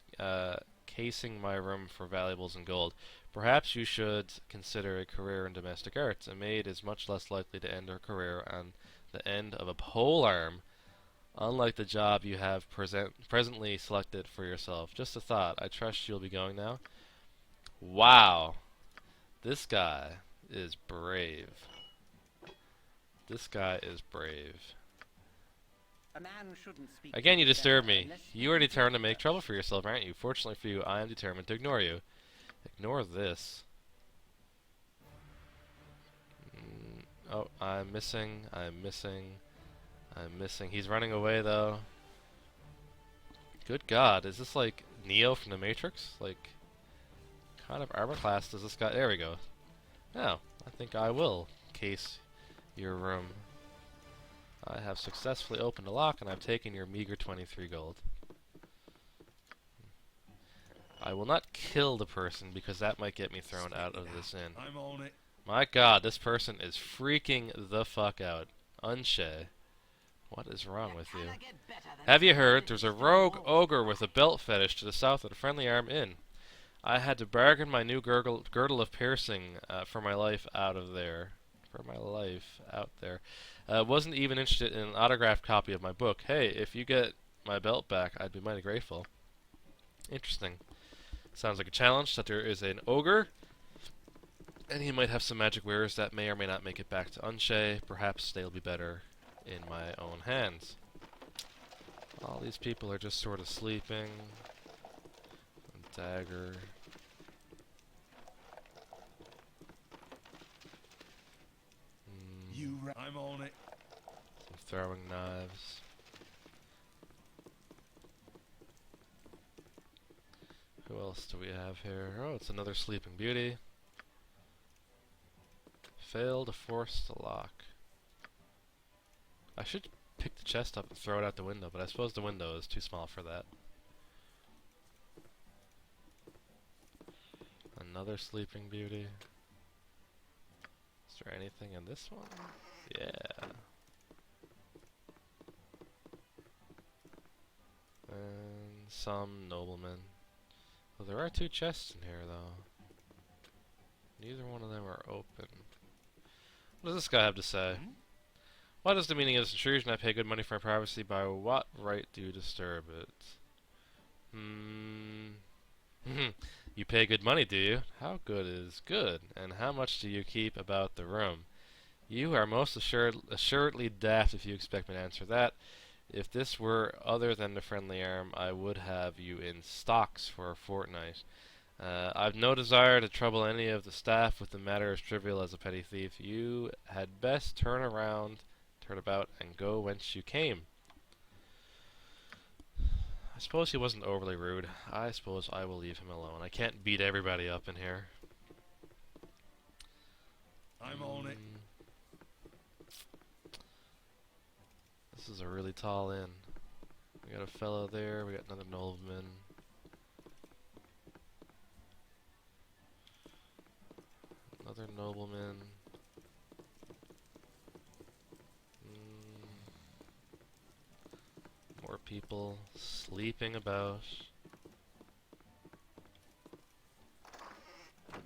casing my room for valuables and gold. Perhaps you should consider a career in domestic arts. A maid is much less likely to end her career on the end of a pole arm, unlike the job you have presently selected for yourself. Just a thought. I trust you'll be going now. Wow. This guy is brave. This guy is brave. A man shouldn't speak. Again, you disturb me. You are determined to make trouble for yourself, aren't you? Fortunately for you, I am determined to ignore you. Ignore this. Oh, I'm missing. He's running away, though. Good God, is this like Neo from the Matrix? Like, kind of armor class does this guy? There we go. Now, I think I will case your room. I have successfully opened a lock, and I've taken your meager 23 gold. I will not kill the person, because that might get me thrown out of this inn. I'm on it. My God, this person is freaking the fuck out. Unshay. What is wrong with you? Have you heard? There's a rogue ogre with a belt fetish to the south of the Friendly Arm Inn. I had to bargain my new girdle of piercing for my life out there. Wasn't even interested in an autographed copy of my book. Hey, if you get my belt back, I'd be mighty grateful. Interesting. Sounds like a challenge, that there is an ogre, and he might have some magic wares that may or may not make it back to Unshay. Perhaps they'll be better in my own hands. All these people are just sort of sleeping. A dagger. I'm on it. Some throwing knives. Who else do we have here? Oh, it's another Sleeping Beauty. Fail to force the lock. I should pick the chest up and throw it out the window, but I suppose the window is too small for that. Another Sleeping Beauty. Is there anything in this one? Yeah. And some noblemen. Well, there are 2 chests in here, though. Neither one of them are open. What does this guy have to say? What is the meaning of this intrusion? I pay good money for my privacy. By what right do you disturb it? You pay good money, do you? How good is good? And how much do you keep about the room? You are most assuredly daft if you expect me to answer that. If this were other than the friendly arm, I would have you in stocks for a fortnight. I've no desire to trouble any of the staff with a matter as trivial as a petty thief. You had best turn about, and go whence you came. I suppose he wasn't overly rude. I suppose I will leave him alone. I can't beat everybody up in here. I'm on it. This is a really tall inn. We got a fellow there. We got another nobleman. Another nobleman. More people sleeping about.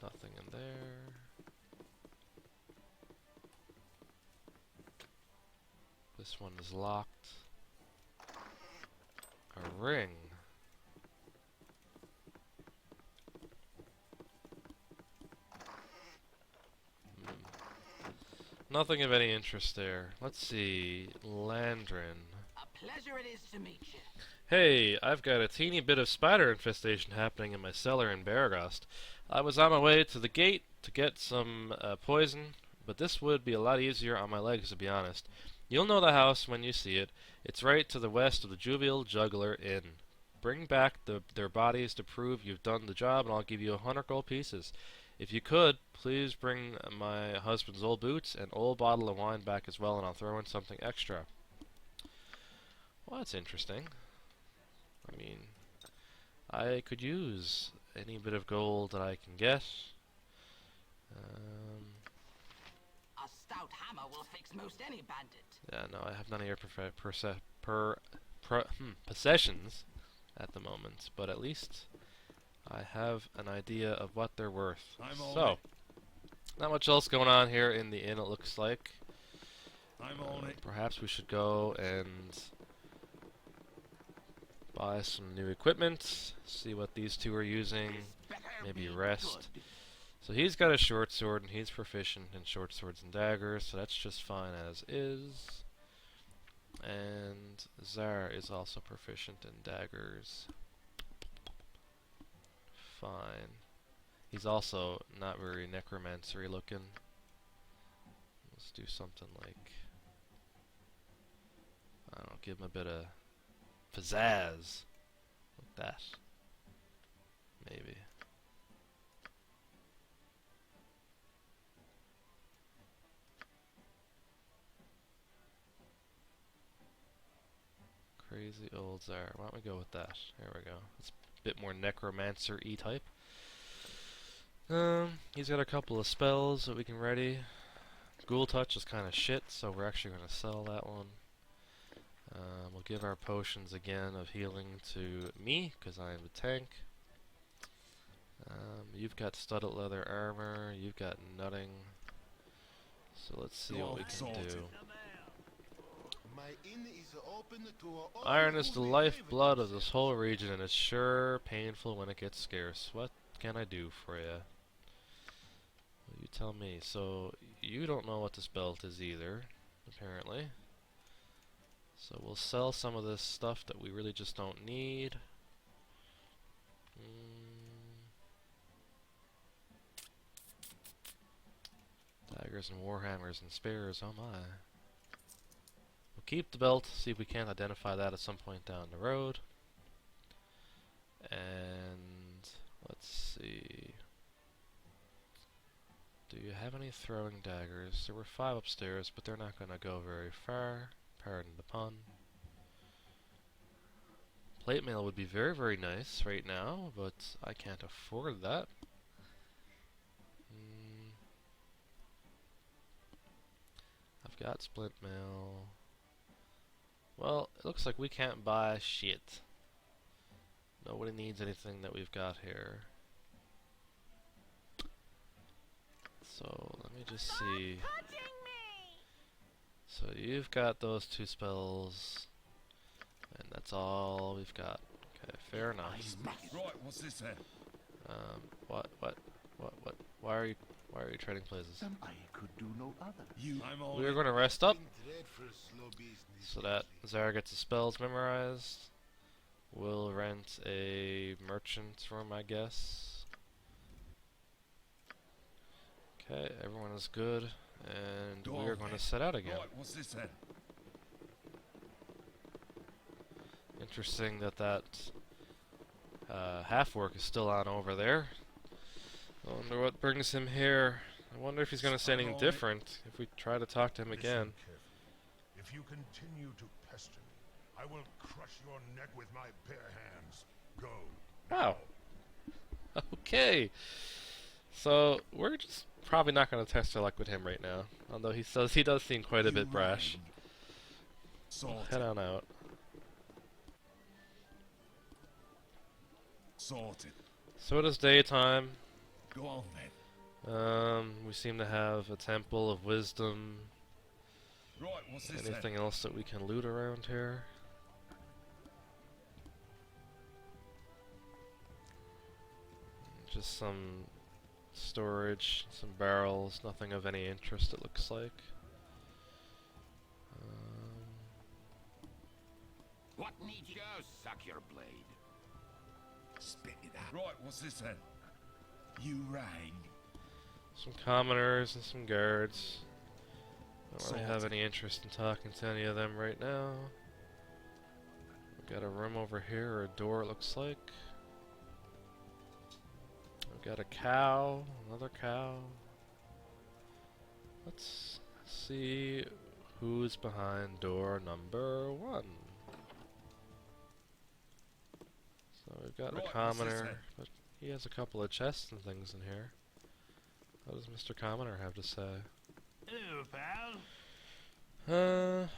Nothing in there. This one is locked. A ring. Nothing of any interest there. Let's see. Landrin. A pleasure it is to meet you. Hey, I've got a teeny bit of spider infestation happening in my cellar in Baragost. I was on my way to the gate to get some poison, but this would be a lot easier on my legs, to be honest. You'll know the house when you see it. It's right to the west of the Juvenile Juggler Inn. Bring back their bodies to prove you've done the job, and I'll give you 100 gold pieces. If you could, please bring my husband's old boots and old bottle of wine back as well, and I'll throw in something extra. Well, that's interesting. I mean, I could use any bit of gold that I can get. A stout hammer will fix most any bandit. Yeah, no, I have none of your possessions at the moment, but at least I have an idea of what they're worth. So, not much else going on here in the inn, it looks like. I'm on it. Perhaps we should go and buy some new equipment, see what these two are using, maybe rest. So he's got a short sword, and he's proficient in short swords and daggers, so that's just fine as is. And Zar is also proficient in daggers. Fine. He's also not very necromancery looking. Let's do something like, I don't know, give him a bit of pizzazz. Like that. Maybe. Crazy old Zar. Why don't we go with that? There we go. It's a bit more necromancer-y type. He's got a couple of spells that we can ready. Ghoul Touch is kind of shit, so we're actually going to sell that one. We'll give our potions again of healing to me, because I am the tank. You've got studded leather armor, you've got nutting. So let's see what we can do. My inn is open to all Iron is who the may lifeblood have of this whole region, and it's sure painful when it gets scarce. What can I do for you? Well, you tell me. So, you don't know what this belt is either, apparently. So we'll sell some of this stuff that we really just don't need. Daggers and warhammers and spears, oh my. We'll keep the belt, see if we can't identify that at some point down the road. And let's see. Do you have any throwing daggers? There were 5 upstairs, but they're not going to go very far. Pardon the pun. Plate mail would be very, very nice right now, but I can't afford that. I've got splint mail. Well, it looks like we can't buy shit. Nobody needs anything that we've got here. So, let me just see. So you've got those 2 spells, and that's all we've got. Okay, fair enough. Right, what's this then? What, why are you trading places? I could do no other. We're gonna rest up, so that Zara gets his spells memorized. We'll rent a merchant's room, I guess. Okay, everyone is good, and we are going to set out again. Right, what's this then? Interesting that half-orc is still on over there. I wonder what brings him here. I wonder if he's going to say anything different if we try to talk to him again. If you continue to pester me, I will crush your neck with my bare hands. Go. Wow. Okay. So, we're just probably not going to test our luck with him right now. Although he does seem quite a bit brash. Head on out. Sorted. So it is daytime. Go on then. We seem to have a temple of wisdom. Right, what's this Anything else that we can loot around here? Just some storage, some barrels, nothing of any interest it looks like. What needs you? Go suck your blade. Spit it out. Right, what's this then? You rang. Some commoners and some guards. Don't really have any interest in talking to any of them right now. We've got a room over here, or a door it looks like. We've got a cow, another cow. Let's see who's behind door number 1. So we've got a commoner, but he has a couple of chests and things in here. What does Mr. Commoner have to say? Hello, pal.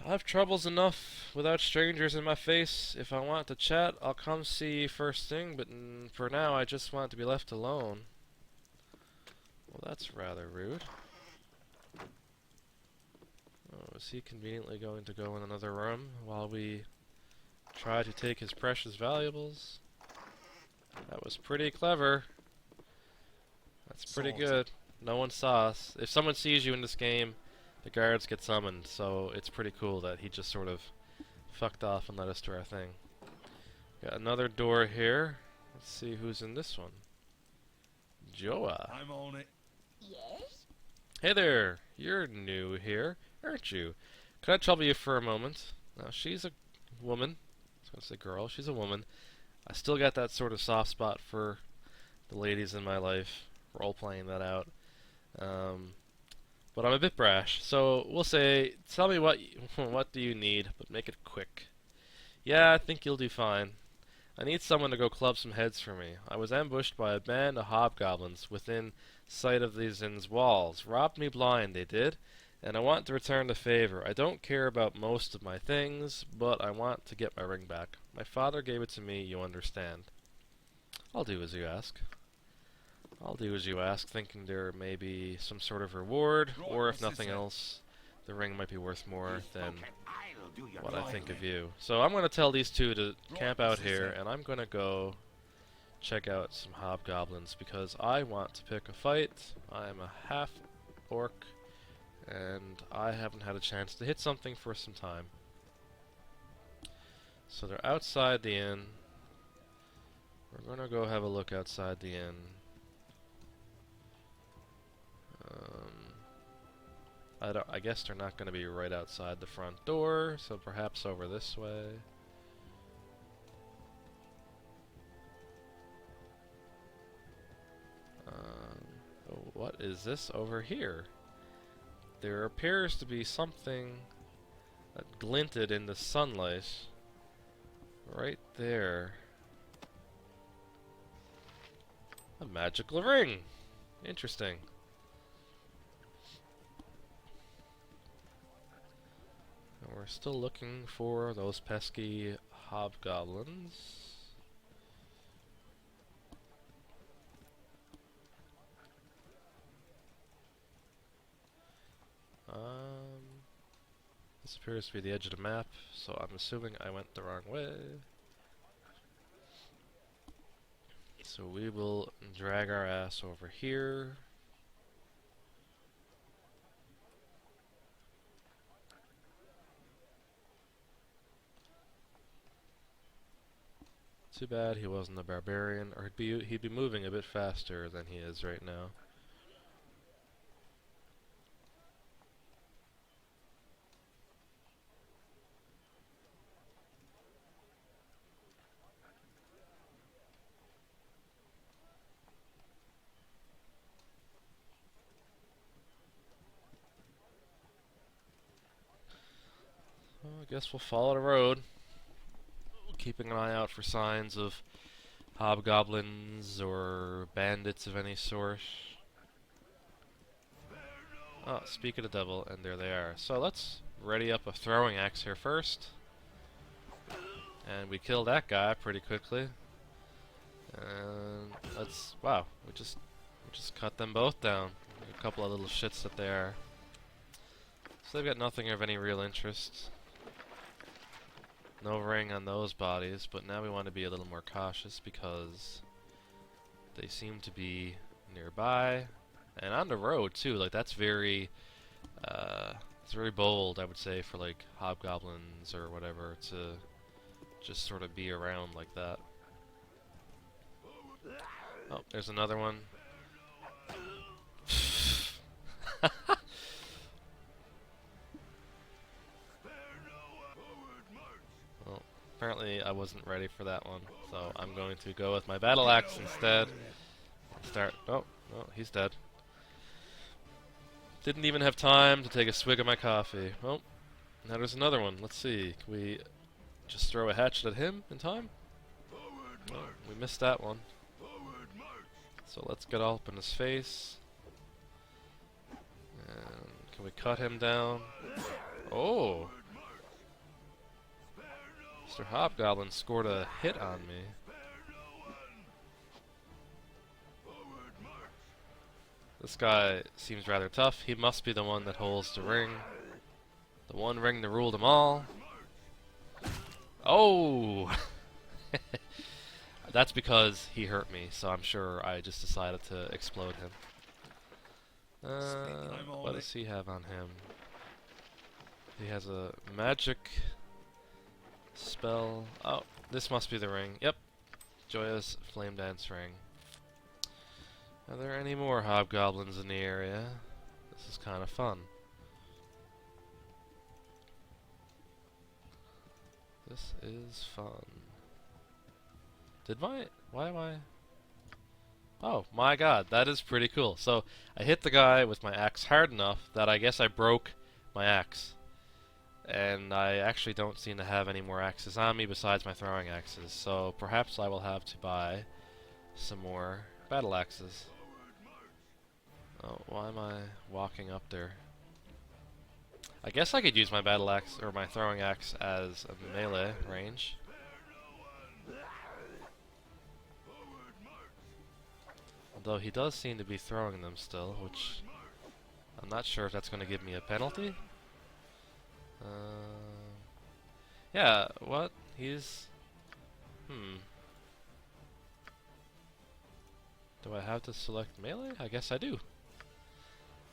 I've troubles enough without strangers in my face. If I want to chat, I'll come see you first thing, but for now I just want to be left alone. Well, that's rather rude. Oh, is he conveniently going to go in another room while we try to take his precious valuables? That was pretty clever. That's pretty good. No one saw us. If someone sees you in this game, the guards get summoned, so it's pretty cool that he just sort of fucked off and let us do our thing. Got another door here. Let's see who's in this one. Joa. I'm on it. Yes? Hey there. You're new here, aren't you? Can I trouble you for a moment? Now, she's a woman. I was going to say girl. She's a woman. I still got that sort of soft spot for the ladies in my life. Role-playing that out. But I'm a bit brash, so we'll say, tell me what do you need, but make it quick. Yeah, I think you'll do fine. I need someone to go club some heads for me. I was ambushed by a band of hobgoblins within sight of these inn's walls. Robbed me blind, they did, and I want to return the favor. I don't care about most of my things, but I want to get my ring back. My father gave it to me, you understand. I'll do as you ask. I'll do as you ask, thinking there may be some sort of reward, or if nothing else, the ring might be worth more than what I think of you. So I'm going to tell these two to camp out here, and I'm going to go check out some hobgoblins, because I want to pick a fight. I am a half-orc, and I haven't had a chance to hit something for some time. So they're outside the inn. We're going to go have a look outside the inn. I guess they're not going to be right outside the front door, so perhaps over this way. Oh, what is this over here? There appears to be something that glinted in the sunlight. Right there. A magical ring! Interesting. And we're still looking for those pesky hobgoblins. This appears to be the edge of the map, so I'm assuming I went the wrong way. So we will drag our ass over here. Too bad he wasn't a barbarian, or he'd be moving a bit faster than he is right now. Well, I guess we'll follow the road, keeping an eye out for signs of hobgoblins or bandits of any sort. Oh, speak of the devil, and there they are. So let's ready up a throwing axe here first. And we killed that guy pretty quickly. And let's, wow, we just cut them both down. A couple of little shits that they are. So they've got nothing of any real interest. No ring on those bodies, but now we want to be a little more cautious because they seem to be nearby and on the road too. Like that's very, it's very bold, I would say, for like hobgoblins or whatever to just sort of be around like that. Oh, there's another one. Well, apparently I wasn't ready for that one, so I'm going to go with my battle axe instead. Start. Oh, oh, he's dead. Didn't even have time to take a swig of my coffee. Oh, now there's another one. Let's see. Can we just throw a hatchet at him in time? Oh, we missed that one. So let's get all up in his face. And can we cut him down? Oh! Mr. Hobgoblin scored a hit on me. This guy seems rather tough. He must be the one that holds the ring. The one ring that ruled them all. Oh! That's because he hurt me, so I'm sure I just decided to explode him. What does he have on him? He has a magic spell. Oh, this must be the ring. Yep. Joya's Flame Dance ring. Are there any more hobgoblins in the area? This is kind of fun. This is fun. Why am I... Oh my god, that is pretty cool. So, I hit the guy with my axe hard enough that I guess I broke my axe. And I actually don't seem to have any more axes on me besides my throwing axes. So, perhaps I will have to buy some more battle axes. Oh, why am I walking up there? I guess I could use my battle axe, or my throwing axe, as a melee range. Although he does seem to be throwing them still, which I'm not sure if that's going to give me a penalty. Yeah, what? He's... Do I have to select melee? I guess I do.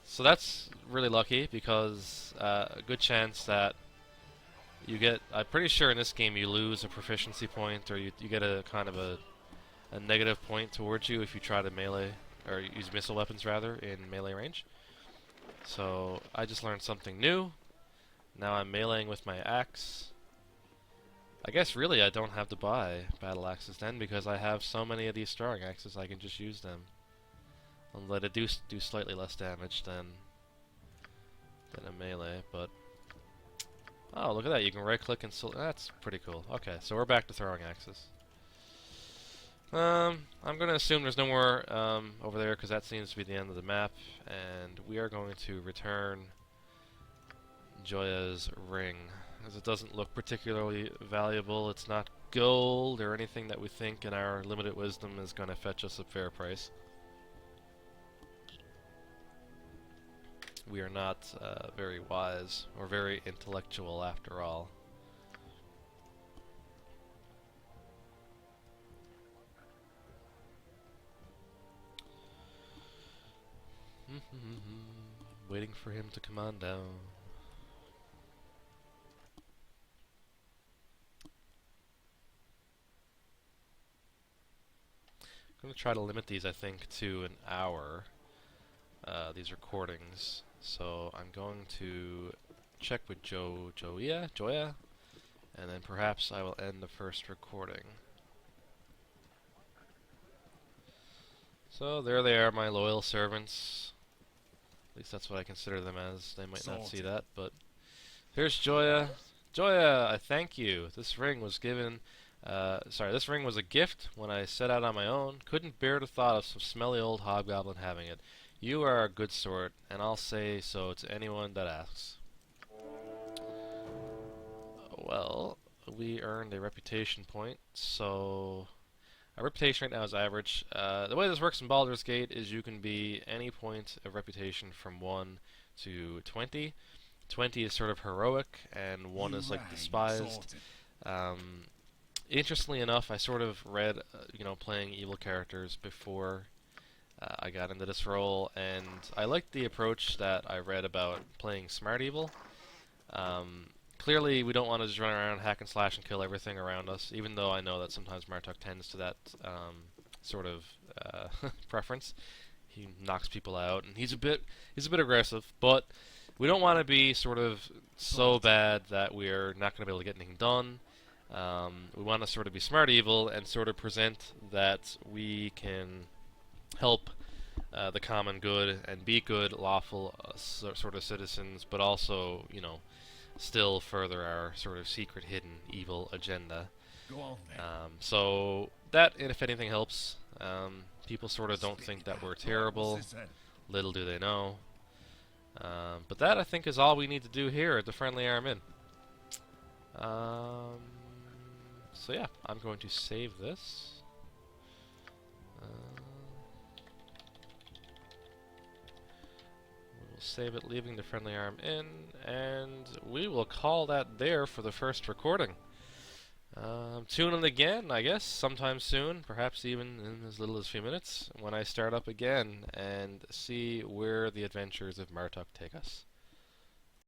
So that's really lucky because a good chance that you get... I'm pretty sure in this game you lose a proficiency point, or you get a kind of a negative point towards you if you try to melee, or use missile weapons rather, in melee range. So I just learned something new. Now I'm meleeing with my axe. I guess really I don't have to buy battle axes then, because I have so many of these throwing axes I can just use them. And let it do slightly less damage than a melee, but Oh, look at that. You can right-click and select. That's pretty cool. Okay, so we're back to throwing axes. I'm going to assume there's no more over there because that seems to be the end of the map. And we are going to return Joya's ring, as it doesn't look particularly valuable. It's not gold or anything that we think in our limited wisdom is going to fetch us a fair price. We are not very wise or very intellectual after all. Waiting for him to come on down. I'm going to try to limit these, I think, to an hour, these recordings. So I'm going to check with Joya, and then perhaps I will end the first recording. So there they are, my loyal servants. At least that's what I consider them as. They might not see that, but here's Joya. Joya, I thank you. This ring was given. This ring was a gift when I set out on my own. Couldn't bear the thought of some smelly old hobgoblin having it. You are a good sort, and I'll say so to anyone that asks. Well, we earned a reputation point, so our reputation right now is average. The way this works in Baldur's Gate is you can be any point of reputation from 1 to 20. 20 is sort of heroic, and 1 is like despised. Interestingly enough, I sort of read, playing evil characters before I got into this role, and I liked the approach that I read about playing smart evil. Clearly, we don't want to just run around, hack and slash, and kill everything around us, even though I know that sometimes Martuk tends to that sort of preference. He knocks people out, and he's a bit aggressive, but we don't want to be sort of so bad that we're not going to be able to get anything done. We want to sort of be smart evil and sort of present that we can help the common good and be good, lawful sort of citizens, but also, still further our sort of secret, hidden, evil agenda. Go on then. So that, if anything, helps. People sort of don't think that we're terrible. Little do they know. But that, I think, is all we need to do here at the Friendly Arm Inn. So yeah, I'm going to save this. We'll save it leaving the Friendly Arm Inn, and we will call that there for the first recording. Tune in again, I guess, sometime soon, perhaps even in as little as a few minutes, when I start up again and see where the adventures of Martuk take us.